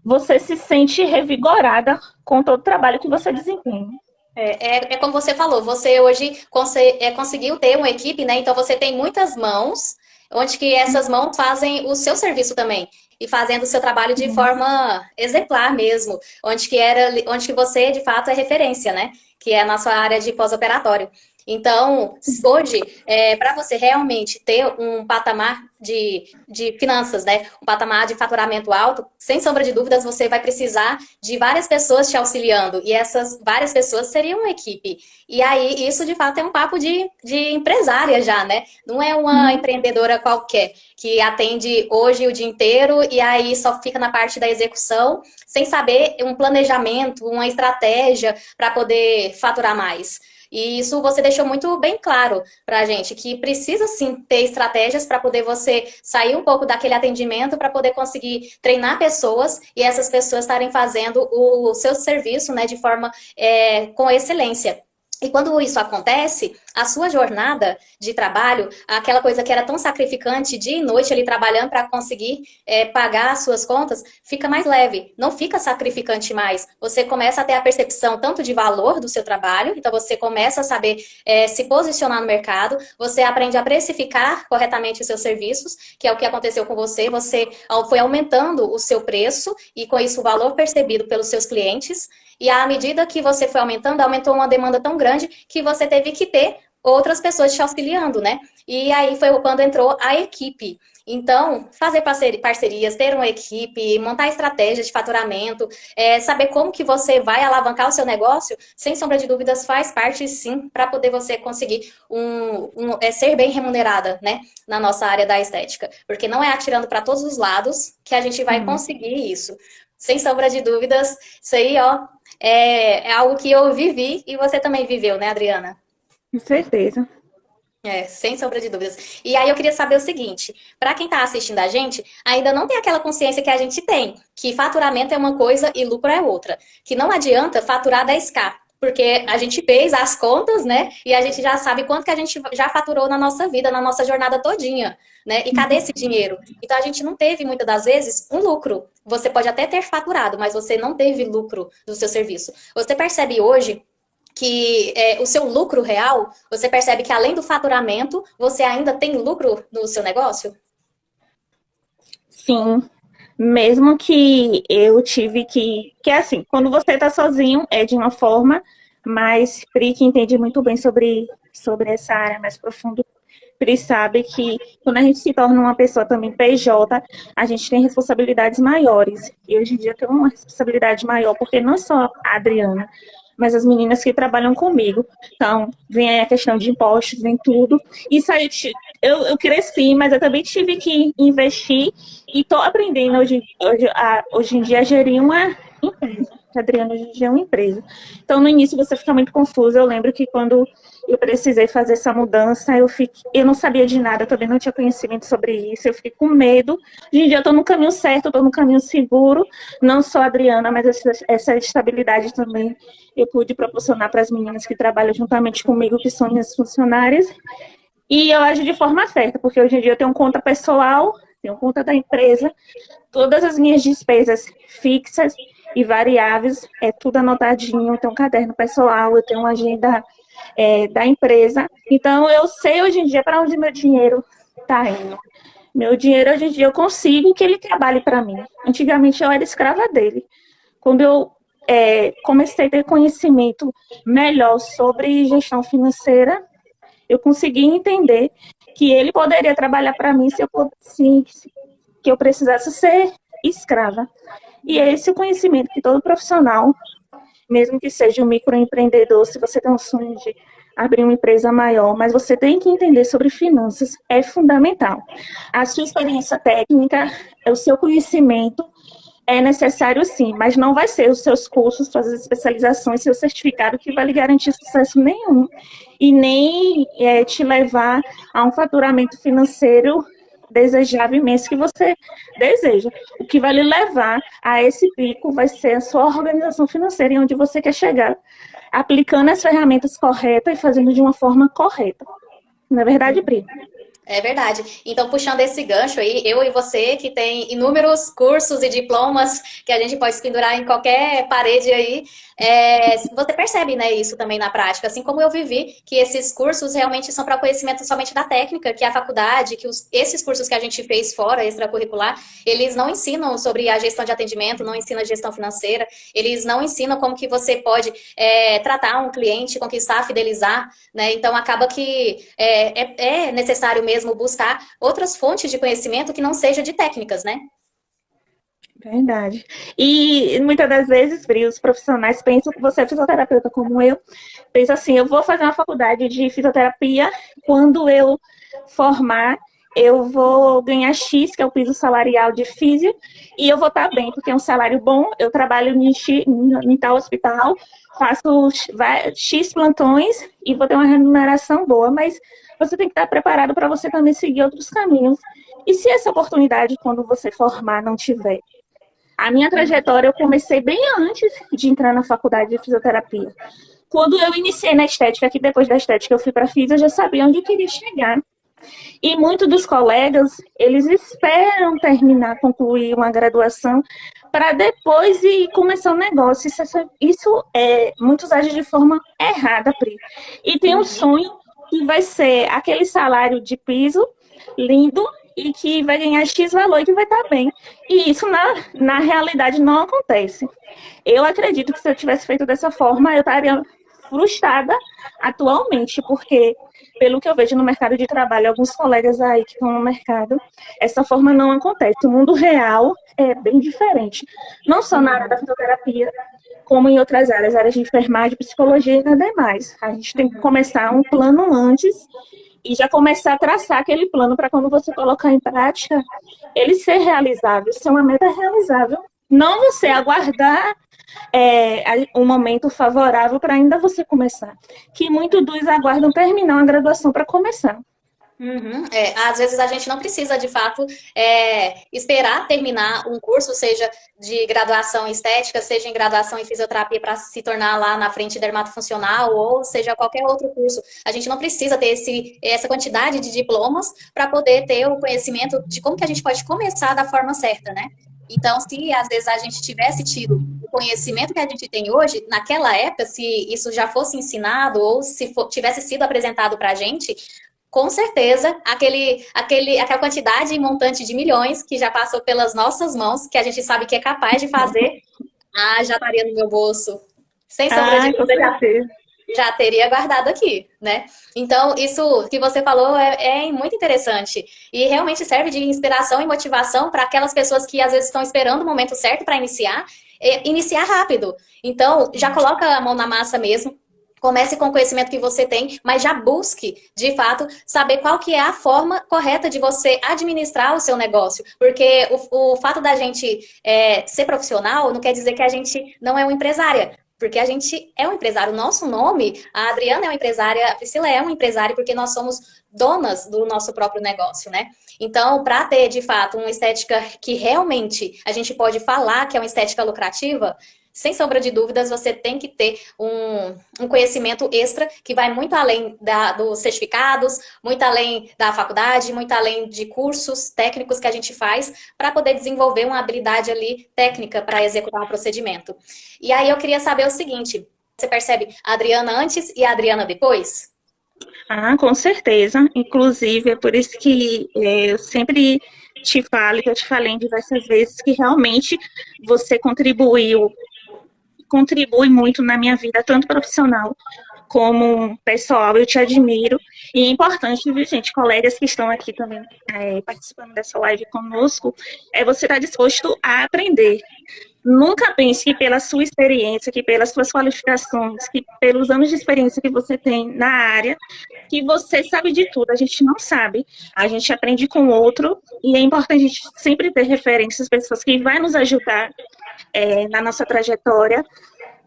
você se sente revigorada com todo o trabalho que você desempenha. É como você falou, você hoje conseguiu ter uma equipe, né? Então você tem muitas mãos, onde que essas mãos fazem o seu serviço também. E fazendo o seu trabalho de forma exemplar mesmo, onde que você, de fato, é referência, né? Que é na sua área de pós-operatório. Então, hoje, para você realmente ter um patamar de finanças, né? Um patamar de faturamento alto, sem sombra de dúvidas, você vai precisar de várias pessoas te auxiliando. E essas várias pessoas seriam uma equipe. E aí, isso de fato é um papo de empresária já, né? Não é uma empreendedora qualquer que atende hoje o dia inteiro e aí só fica na parte da execução, sem saber um planejamento, uma estratégia para poder faturar mais. E isso você deixou muito bem claro para a gente, que precisa sim ter estratégias para poder você sair um pouco daquele atendimento, para poder conseguir treinar pessoas e essas pessoas estarem fazendo o seu serviço, né, de forma com excelência. E quando isso acontece, a sua jornada de trabalho, aquela coisa que era tão sacrificante, dia e noite ali trabalhando para conseguir pagar as suas contas, fica mais leve, não fica sacrificante mais. Você começa a ter a percepção tanto de valor do seu trabalho, então você começa a saber se posicionar no mercado, você aprende a precificar corretamente os seus serviços, que é o que aconteceu com você, você foi aumentando o seu preço e com isso o valor percebido pelos seus clientes. E à medida que você foi aumentando, aumentou uma demanda tão grande que você teve que ter outras pessoas te auxiliando, né? E aí foi quando entrou a equipe. Então, fazer parcerias, ter uma equipe, montar estratégias de faturamento, saber como que você vai alavancar o seu negócio, sem sombra de dúvidas, faz parte sim para poder você conseguir ser bem remunerada, né, na nossa área da estética. Porque não é atirando para todos os lados que a gente vai conseguir isso. Sem sombra de dúvidas, isso aí, ó, é algo que eu vivi e você também viveu, né, Adriana? Com certeza. Sem sombra de dúvidas. E aí eu queria saber o seguinte, para quem está assistindo a gente, ainda não tem aquela consciência que a gente tem, que faturamento é uma coisa e lucro é outra. Que não adianta faturar 10K, porque a gente fez as contas, né? E a gente já sabe quanto que a gente já faturou na nossa vida, na nossa jornada todinha, né? E cadê esse dinheiro? Então a gente não teve, muitas das vezes, um lucro. Você pode até ter faturado, mas você não teve lucro do seu serviço. Você percebe hoje que o seu lucro real, você percebe que além do faturamento, você ainda tem lucro no seu negócio? Sim, mesmo que eu tive que é assim, quando você está sozinho é de uma forma, mas Pri, que entende muito bem sobre essa área mais profunda, Pri sabe que quando a gente se torna uma pessoa também PJ, a gente tem responsabilidades maiores. E hoje em dia eu tenho uma responsabilidade maior, porque não só a Adriana, mas as meninas que trabalham comigo. Então, vem aí a questão de impostos, vem tudo. Isso aí, eu cresci, mas eu também tive que investir e estou aprendendo hoje em dia a gerir uma empresa. A Adriana hoje em dia é uma empresa. Então, no início você fica muito confusa. Eu lembro que quando eu precisei fazer essa mudança, eu não sabia de nada, eu também não tinha conhecimento sobre isso, eu fiquei com medo. Hoje em dia eu estou no caminho certo, eu estou no caminho seguro, não só a Adriana, mas essa estabilidade também eu pude proporcionar para as meninas que trabalham juntamente comigo, que são minhas funcionárias, e eu ajo de forma certa, porque hoje em dia eu tenho conta pessoal, tenho conta da empresa, todas as minhas despesas fixas e variáveis, é tudo anotadinho, eu tenho um caderno pessoal, eu tenho uma agenda da empresa, então eu sei hoje em dia para onde meu dinheiro está indo. Meu dinheiro hoje em dia eu consigo que ele trabalhe para mim. Antigamente eu era escrava dele. Quando eu comecei a ter conhecimento melhor sobre gestão financeira, eu consegui entender que ele poderia trabalhar para mim que eu precisasse ser escrava. E é esse o conhecimento que todo profissional, mesmo que seja um microempreendedor, se você tem um sonho de abrir uma empresa maior, mas você tem que entender sobre finanças, é fundamental. A sua experiência técnica, o seu conhecimento é necessário sim, mas não vai ser os seus cursos, suas especializações, seu certificado que vai lhe garantir sucesso nenhum e nem te levar a um faturamento financeiro desejável imenso que você deseja. O que vai lhe levar a esse pico vai ser a sua organização financeira e onde você quer chegar, aplicando as ferramentas corretas e fazendo de uma forma correta. Não é verdade, Pri? É verdade. Então, puxando esse gancho aí, eu e você, que tem inúmeros cursos e diplomas que a gente pode pendurar em qualquer parede aí, você percebe, né, isso também na prática, assim como eu vivi, que esses cursos realmente são para conhecimento somente da técnica, que a faculdade, que esses cursos que a gente fez fora, extracurricular, eles não ensinam sobre a gestão de atendimento, não ensinam a gestão financeira, eles não ensinam como que você pode tratar um cliente, conquistar, fidelizar, né, então acaba que é necessário mesmo buscar outras fontes de conhecimento que não seja de técnicas, né? Verdade. E muitas das vezes, Pri, os profissionais pensam que você é fisioterapeuta como eu, pensa assim, eu vou fazer uma faculdade de fisioterapia, quando eu formar, eu vou ganhar X, que é o piso salarial de físio, e eu vou estar bem, porque é um salário bom, eu trabalho em tal hospital, faço X plantões e vou ter uma remuneração boa, mas você tem que estar preparado para você também seguir outros caminhos. E se essa oportunidade, quando você formar, não tiver? A minha trajetória eu comecei bem antes de entrar na faculdade de fisioterapia. Quando eu iniciei na estética, que depois da estética eu fui para a física, eu já sabia onde eu queria chegar. E muitos dos colegas, eles esperam terminar, concluir uma graduação, para depois ir começar um negócio. Muitos agem de forma errada, Pri. E tem um sonho que vai ser aquele salário de piso lindo e que vai ganhar X valor e que vai estar bem. E isso, na realidade, não acontece. Eu acredito que se eu tivesse feito dessa forma, eu estaria frustrada atualmente, porque pelo que eu vejo no mercado de trabalho, alguns colegas aí que estão no mercado, essa forma não acontece. O mundo real é bem diferente. Não só na área da fisioterapia, como em outras áreas de enfermagem, psicologia e nada mais. A gente tem que começar um plano antes e já começar a traçar aquele plano para quando você colocar em prática, ele ser realizável, ser uma meta realizável. Não você aguardar um momento favorável para ainda você começar. Que muitos dos aguardam terminar uma graduação para começar. Às vezes a gente não precisa, de fato, esperar terminar um curso, seja de graduação em estética, seja em graduação em fisioterapia para se tornar lá na frente dermatofuncional, ou seja qualquer outro curso. A gente não precisa ter essa quantidade de diplomas para poder ter o conhecimento de como que a gente pode começar da forma certa, né? Então, se às vezes a gente tivesse tido o conhecimento que a gente tem hoje, naquela época, se isso já fosse ensinado ou se tivesse sido apresentado para a gente, com certeza, aquela quantidade e montante de milhões que já passou pelas nossas mãos, que a gente sabe que é capaz de fazer, já estaria no meu bolso. Sem sombra de dúvida, já teria guardado aqui, né? Então, isso que você falou é muito interessante. E realmente serve de inspiração e motivação para aquelas pessoas que às vezes estão esperando o momento certo para iniciar rápido. Então, já coloca a mão na massa mesmo. Comece com o conhecimento que você tem, mas já busque, de fato, saber qual que é a forma correta de você administrar o seu negócio. Porque o fato da gente ser profissional não quer dizer que a gente não é uma empresária. Porque a gente é um empresário. O nosso nome, a Adriana é uma empresária, a Priscila é uma empresária, porque nós somos donas do nosso próprio negócio, né? Então, para ter, de fato, uma estética que realmente a gente pode falar que é uma estética lucrativa, sem sombra de dúvidas, você tem que ter um conhecimento extra que vai muito além dos certificados, muito além da faculdade, muito além de cursos técnicos que a gente faz para poder desenvolver uma habilidade ali técnica para executar um procedimento. E aí eu queria saber o seguinte, você percebe a Adriana antes e a Adriana depois? Com certeza. Inclusive, é por isso que eu sempre te falo, que eu te falei diversas vezes, que realmente você contribui muito na minha vida, tanto profissional como pessoal. Eu te admiro. E é importante, viu, gente, colegas que estão aqui também participando dessa live conosco, você estar disposto a aprender. Nunca pense que pela sua experiência, que pelas suas qualificações, que pelos anos de experiência que você tem na área, que você sabe de tudo. A gente não sabe. A gente aprende com o outro e é importante a gente sempre ter referências, pessoas que vão nos ajudar na nossa trajetória.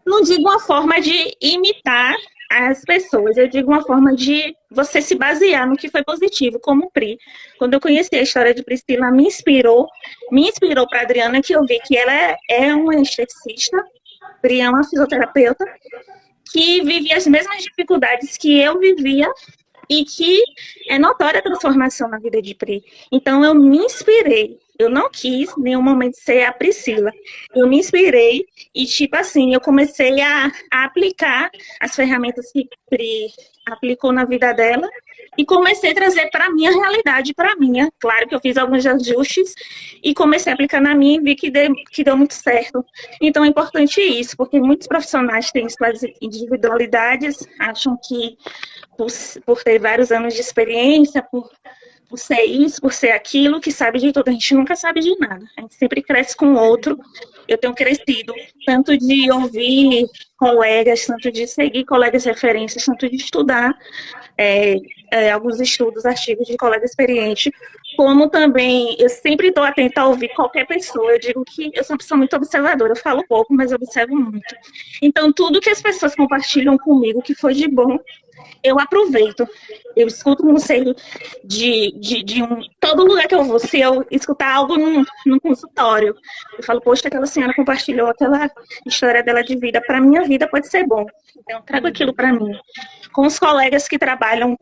Não digo uma forma de imitar as pessoas, eu digo uma forma de você se basear no que foi positivo, como Pri. Quando eu conheci a história de Priscila, me inspirou para a Adriana, que eu vi que ela é uma esteticista, Pri é uma fisioterapeuta, que vivia as mesmas dificuldades que eu vivia e que é notória a transformação na vida de Pri. Então, eu me inspirei. Eu não quis, em nenhum momento, ser a Priscila. Eu me inspirei e, tipo assim, eu comecei a aplicar as ferramentas que Pri aplicou na vida dela e comecei a trazer para a minha realidade, para a minha. Claro que eu fiz alguns ajustes e comecei a aplicar na minha e vi que deu muito certo. Então, é importante isso, porque muitos profissionais têm suas individualidades, acham que por ter vários anos de experiência, por ser isso, por ser aquilo, que sabe de tudo. A gente nunca sabe de nada. A gente sempre cresce com o outro. Eu tenho crescido, tanto de ouvir colegas, tanto de seguir colegas referências, tanto de estudar alguns estudos, artigos de colega experiente, como também eu sempre estou atenta a ouvir qualquer pessoa. Eu digo que eu sou uma pessoa muito observadora, eu falo pouco, mas eu observo muito. Então, tudo que as pessoas compartilham comigo, que foi de bom, eu aproveito. Eu escuto um conselho todo lugar que eu vou, se eu escutar algo num consultório, eu falo, poxa, aquela senhora compartilhou aquela história dela de vida, para minha vida pode ser bom. Então, eu trago aquilo para mim. Com os colegas que trabalham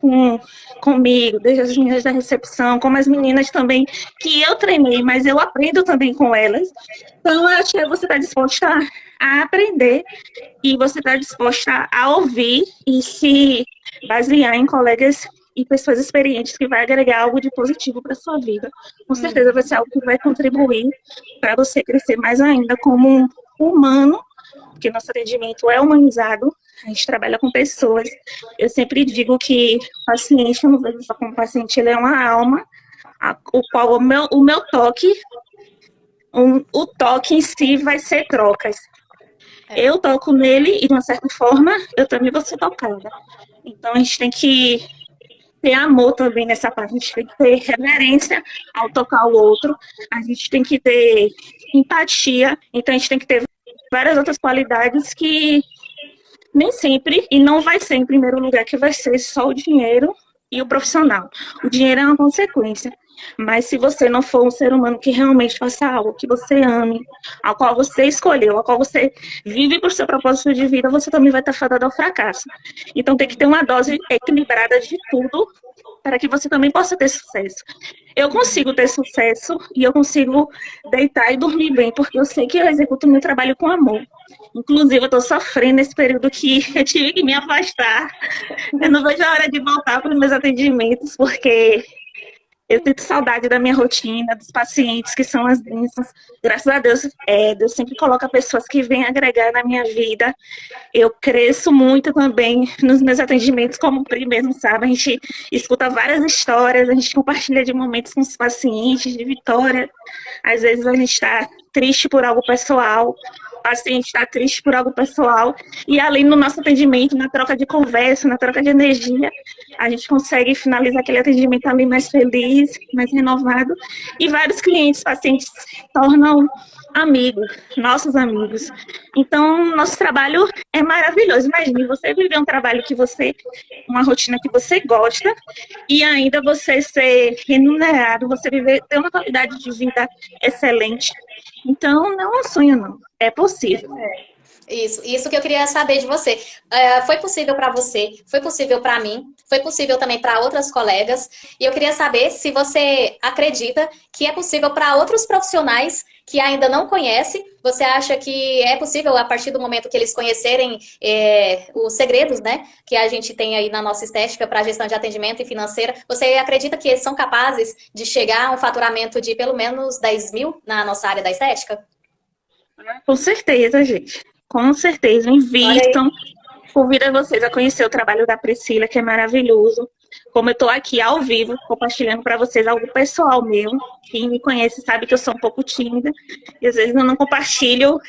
comigo, desde as meninas da recepção, como as meninas também, que eu treinei, mas eu aprendo também com elas. Então, eu acho que você está disposta a aprender e você está disposta a ouvir e se basear em colegas e pessoas experientes que vai agregar algo de positivo para a sua vida. Com certeza vai ser algo que vai contribuir para você crescer mais ainda como um humano, porque nosso atendimento é humanizado, a gente trabalha com pessoas. Eu sempre digo que o paciente, eu não vejo só como paciente, ele é uma alma, o qual o meu toque, o toque em si vai ser trocas. Eu toco nele e, de uma certa forma, eu também vou ser tocada. Então, a gente tem que ter amor também nessa parte, a gente tem que ter reverência ao tocar o outro, a gente tem que ter empatia, então a gente tem que ter várias outras qualidades que nem sempre, e não vai ser em primeiro lugar, que vai ser só o dinheiro e o profissional. O dinheiro é uma consequência, mas se você não for um ser humano que realmente faça algo que você ame, ao qual você escolheu, ao qual você vive por seu propósito de vida, você também vai estar fadado ao fracasso. Então tem que ter uma dose equilibrada de tudo para que você também possa ter sucesso. Eu consigo ter sucesso e eu consigo deitar e dormir bem, porque eu sei que eu executo meu trabalho com amor. Inclusive, eu estou sofrendo nesse período que eu tive que me afastar. Eu não vejo a hora de voltar para os meus atendimentos, porque eu sinto saudade da minha rotina, dos pacientes que são as bênçãos. Graças a Deus, Deus sempre coloca pessoas que vêm agregar na minha vida. Eu cresço muito também nos meus atendimentos, como o Pri mesmo sabe. A gente escuta várias histórias, a gente compartilha de momentos com os pacientes, de vitória. Às vezes a gente está triste por algo pessoal, o paciente está triste por algo pessoal, e ali no nosso atendimento, na troca de conversa, na troca de energia, a gente consegue finalizar aquele atendimento ali mais feliz, mais renovado, e vários clientes, pacientes se tornam amigos, nossos amigos. Então, nosso trabalho é maravilhoso. Imagine você viver um trabalho que você, uma rotina que você gosta, e ainda você ser remunerado, você viver, ter uma qualidade de vida excelente. Então, não é um sonho, não. É possível. Isso que eu queria saber de você. Foi possível para você, foi possível para mim, foi possível também para outras colegas. E eu queria saber se você acredita que é possível para outros profissionais que ainda não conhecem. Você acha que é possível, a partir do momento que eles conhecerem os segredos, né, que a gente tem aí na nossa estética para gestão de atendimento e financeira, você acredita que eles são capazes de chegar a um faturamento de pelo menos 10 mil na nossa área da estética? Com certeza, gente. Com certeza. Invistam. Convido vocês a conhecer o trabalho da Priscila, que é maravilhoso. Como eu estou aqui ao vivo, compartilhando para vocês algo pessoal meu. Quem me conhece sabe que eu sou um pouco tímida. E às vezes eu não compartilho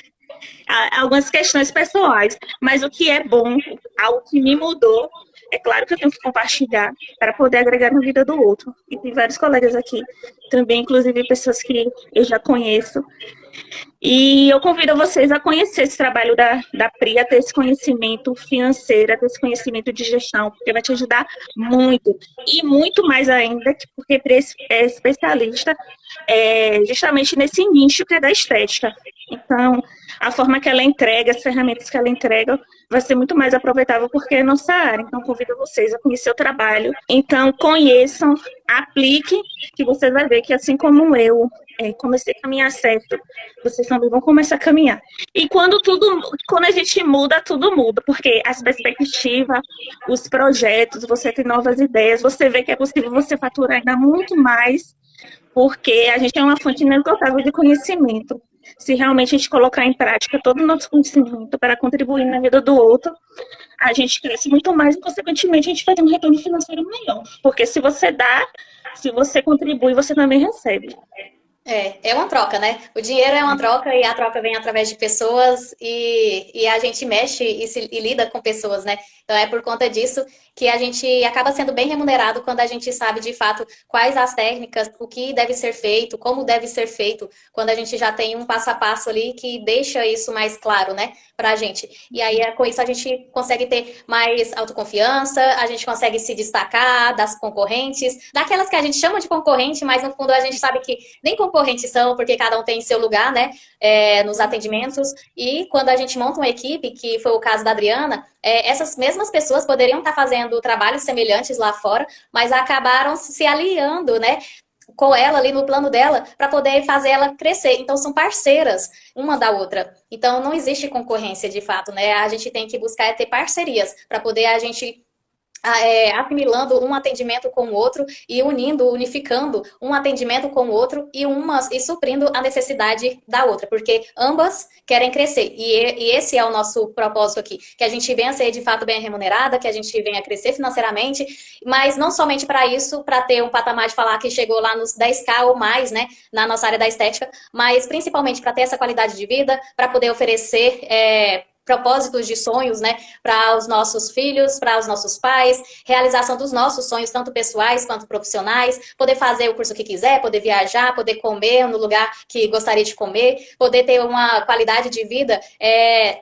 algumas questões pessoais. Mas o que é bom, algo que me mudou, é claro que eu tenho que compartilhar para poder agregar na vida do outro. E tem vários colegas aqui, também, inclusive pessoas que eu já conheço. E eu convido vocês a conhecer esse trabalho da Pri, a ter esse conhecimento financeiro, a ter esse conhecimento de gestão, porque vai te ajudar muito. E muito mais ainda, porque Pri é especialista justamente nesse nicho que é da estética. Então, a forma que ela entrega, as ferramentas que ela entrega, vai ser muito mais aproveitável porque é nossa área. Então, convido vocês a conhecer o trabalho. Então, conheçam, apliquem, que vocês vão ver que assim como eu comecei a caminhar certo, vocês também vão começar a caminhar. E quando a gente muda, tudo muda, porque as perspectivas, os projetos, você tem novas ideias, você vê que é possível você faturar ainda muito mais, porque a gente é uma fonte inesgotável de conhecimento. Se realmente a gente colocar em prática todo o nosso conhecimento para contribuir na vida do outro, a gente cresce muito mais e, consequentemente, a gente vai ter um retorno financeiro maior. Porque se você dá, se você contribui, você também recebe. É uma troca, né? O dinheiro é uma troca e a troca vem através de pessoas e a gente mexe e lida com pessoas, né? Então é por conta disso que a gente acaba sendo bem remunerado quando a gente sabe de fato quais as técnicas, o que deve ser feito, como deve ser feito, quando a gente já tem um passo a passo ali que deixa isso mais claro, né, pra gente. E aí com isso a gente consegue ter mais autoconfiança, a gente consegue se destacar das concorrentes, daquelas que a gente chama de concorrente, mas no fundo a gente sabe que nem concorrentes são, porque cada um tem seu lugar, né, nos atendimentos. E quando a gente monta uma equipe, que foi o caso da Adriana, essas mesmas pessoas poderiam estar fazendo trabalhos semelhantes lá fora, mas acabaram se aliando, né, com ela ali no plano dela para poder fazer ela crescer. Então são parceiras uma da outra. Então não existe concorrência de fato, né? A gente tem que buscar ter parcerias para poder a gente assimilando um atendimento com o outro e unificando um atendimento com o outro e suprindo a necessidade da outra, porque ambas querem crescer. E esse é o nosso propósito aqui, que a gente venha ser de fato bem remunerada, que a gente venha crescer financeiramente, mas não somente para isso, para ter um patamar de falar que chegou lá nos 10K ou mais, né, na nossa área da estética, mas principalmente para ter essa qualidade de vida, para poder oferecer propósitos de sonhos, né, para os nossos filhos, para os nossos pais, realização dos nossos sonhos, tanto pessoais quanto profissionais, poder fazer o curso que quiser, poder viajar, poder comer no lugar que gostaria de comer, poder ter uma qualidade de vida,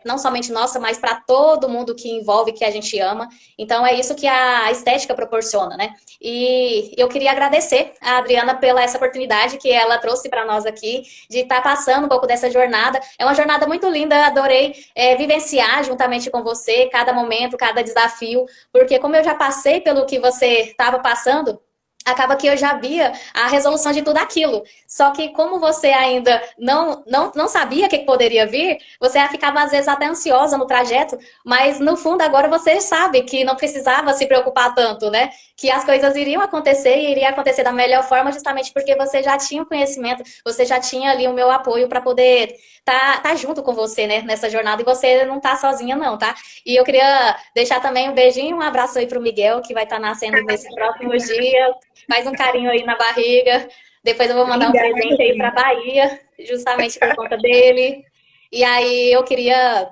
não somente nossa, mas para todo mundo que envolve, que a gente ama. Então, é isso que a estética proporciona, né? E eu queria agradecer a Adriana pela essa oportunidade que ela trouxe para nós aqui, de estar passando um pouco dessa jornada. É uma jornada muito linda, adorei vivenciar juntamente com você cada momento, cada desafio, porque como eu já passei pelo que você estava passando, acaba que eu já via a resolução de tudo aquilo. Só que como você ainda não sabia o que poderia vir, você ficava às vezes até ansiosa no trajeto, mas no fundo agora você sabe que não precisava se preocupar tanto, né? Que as coisas iriam acontecer e iria acontecer da melhor forma justamente porque você já tinha o conhecimento, você já tinha ali o meu apoio para poder tá junto com você, né, nessa jornada, e você não tá sozinha não, tá? E eu queria deixar também um beijinho, um abraço aí pro Miguel, que vai estar nascendo nesses próximos dias. Faz um carinho aí na barriga. Depois eu vou mandar um presente aí para Bahia, justamente por conta dele. E aí eu queria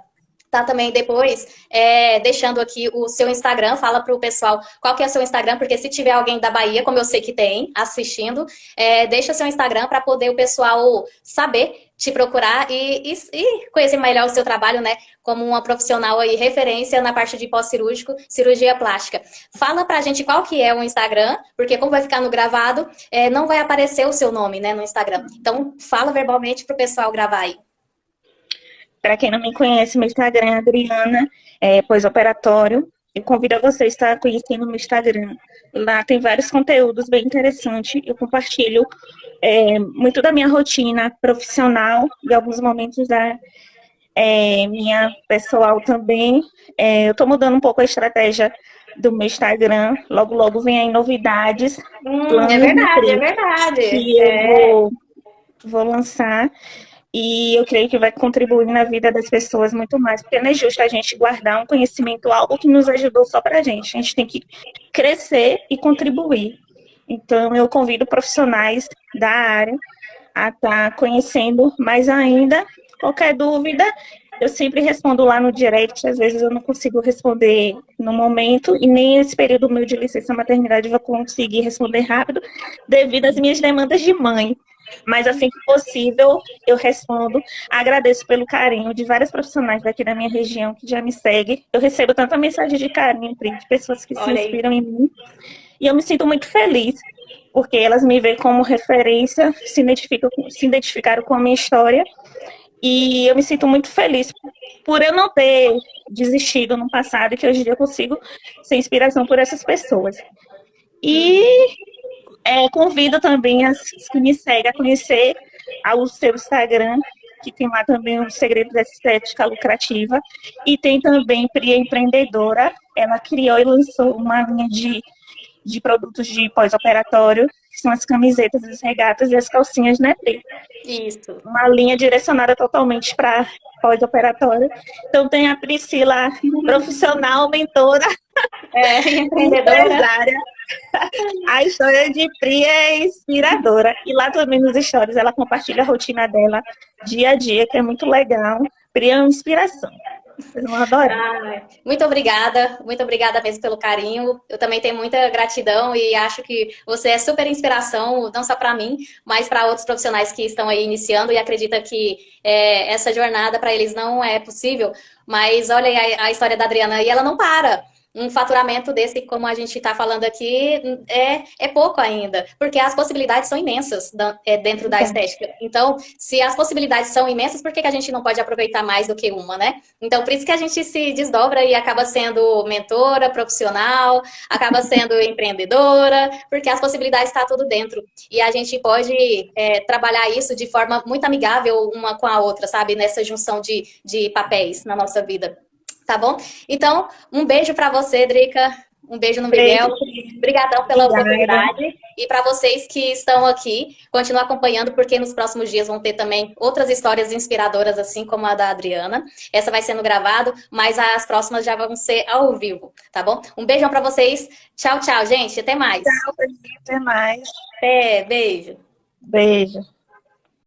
tá também depois deixando aqui o seu Instagram, fala para o pessoal qual que é o seu Instagram, porque se tiver alguém da Bahia, como eu sei que tem, assistindo, deixa o seu Instagram para poder o pessoal saber te procurar e conhecer melhor o seu trabalho, né, como uma profissional aí, referência na parte de pós-cirúrgico, cirurgia plástica. Fala pra gente qual que é o Instagram, porque como vai ficar no gravado, não vai aparecer o seu nome, né, no Instagram. Então, fala verbalmente pro pessoal gravar aí. Para quem não me conhece, meu Instagram é Adriana, pós-operatório. Eu convido a você a estar conhecendo o meu Instagram. Lá tem vários conteúdos bem interessantes. Eu compartilho muito da minha rotina profissional e alguns momentos da minha pessoal também. Eu estou mudando um pouco a estratégia do meu Instagram. Logo, logo vem aí novidades. É verdade. Que eu vou lançar. E eu creio que vai contribuir na vida das pessoas muito mais, porque não é justo a gente guardar um conhecimento, algo que nos ajudou só para a gente tem que crescer e contribuir. Então, eu convido profissionais da área a estar conhecendo mais ainda. Qualquer dúvida, eu sempre respondo lá no direct, às vezes eu não consigo responder no momento, e nem nesse período meu de licença maternidade eu vou conseguir responder rápido, devido às minhas demandas de mãe. Mas assim que possível, eu respondo. Agradeço pelo carinho de vários profissionais daqui da minha região que já me seguem. Eu recebo tanta mensagem de carinho de pessoas que se inspiram em mim. E eu me sinto muito feliz, porque elas me veem como referência, se identificaram com a minha história. E eu me sinto muito feliz por eu não ter desistido no passado, e que hoje em dia eu consigo ser inspiração por essas pessoas. E convido também as que me seguem a conhecer o seu Instagram, que tem lá também o Segredo da Estética Lucrativa, e tem também Pri Empreendedora. Ela criou e lançou uma linha de produtos de pós-operatório, que são as camisetas, as regatas e as calcinhas, né, Pri? Isso. Uma linha direcionada totalmente para pós-operatório. Então tem a Priscila, profissional, mentora, empreendedora. Empresária. A história de Pri é inspiradora. E lá também nos stories ela compartilha a rotina dela dia a dia, que é muito legal. Pri é uma inspiração. Vocês vão adorar. Muito obrigada mesmo pelo carinho. Eu também tenho muita gratidão e acho que você é super inspiração, não só para mim, mas para outros profissionais que estão aí iniciando e acredita que essa jornada para eles não é possível. Mas olha aí a história da Adriana, e ela não para. Um faturamento desse, como a gente está falando aqui, é pouco ainda, porque as possibilidades são imensas dentro da estética. Então, se as possibilidades são imensas, por que a gente não pode aproveitar mais do que uma, né? Então, por isso que a gente se desdobra e acaba sendo mentora, profissional, acaba sendo empreendedora, porque as possibilidades estão tudo dentro. E a gente pode trabalhar isso de forma muito amigável uma com a outra, sabe? Nessa junção de papéis na nossa vida. Tá bom? Então, um beijo para você, Drica. Um beijo no Beijo, Miguel. Obrigadão pela obrigada. oportunidade. E para vocês que estão aqui, continuem acompanhando, porque nos próximos dias vão ter também outras histórias inspiradoras, assim como a da Adriana. Essa vai sendo gravado, mas as próximas já vão ser ao vivo, tá bom? Um beijão para vocês. Tchau, tchau, gente. Até mais. Até mais. Até, beijo. Beijo.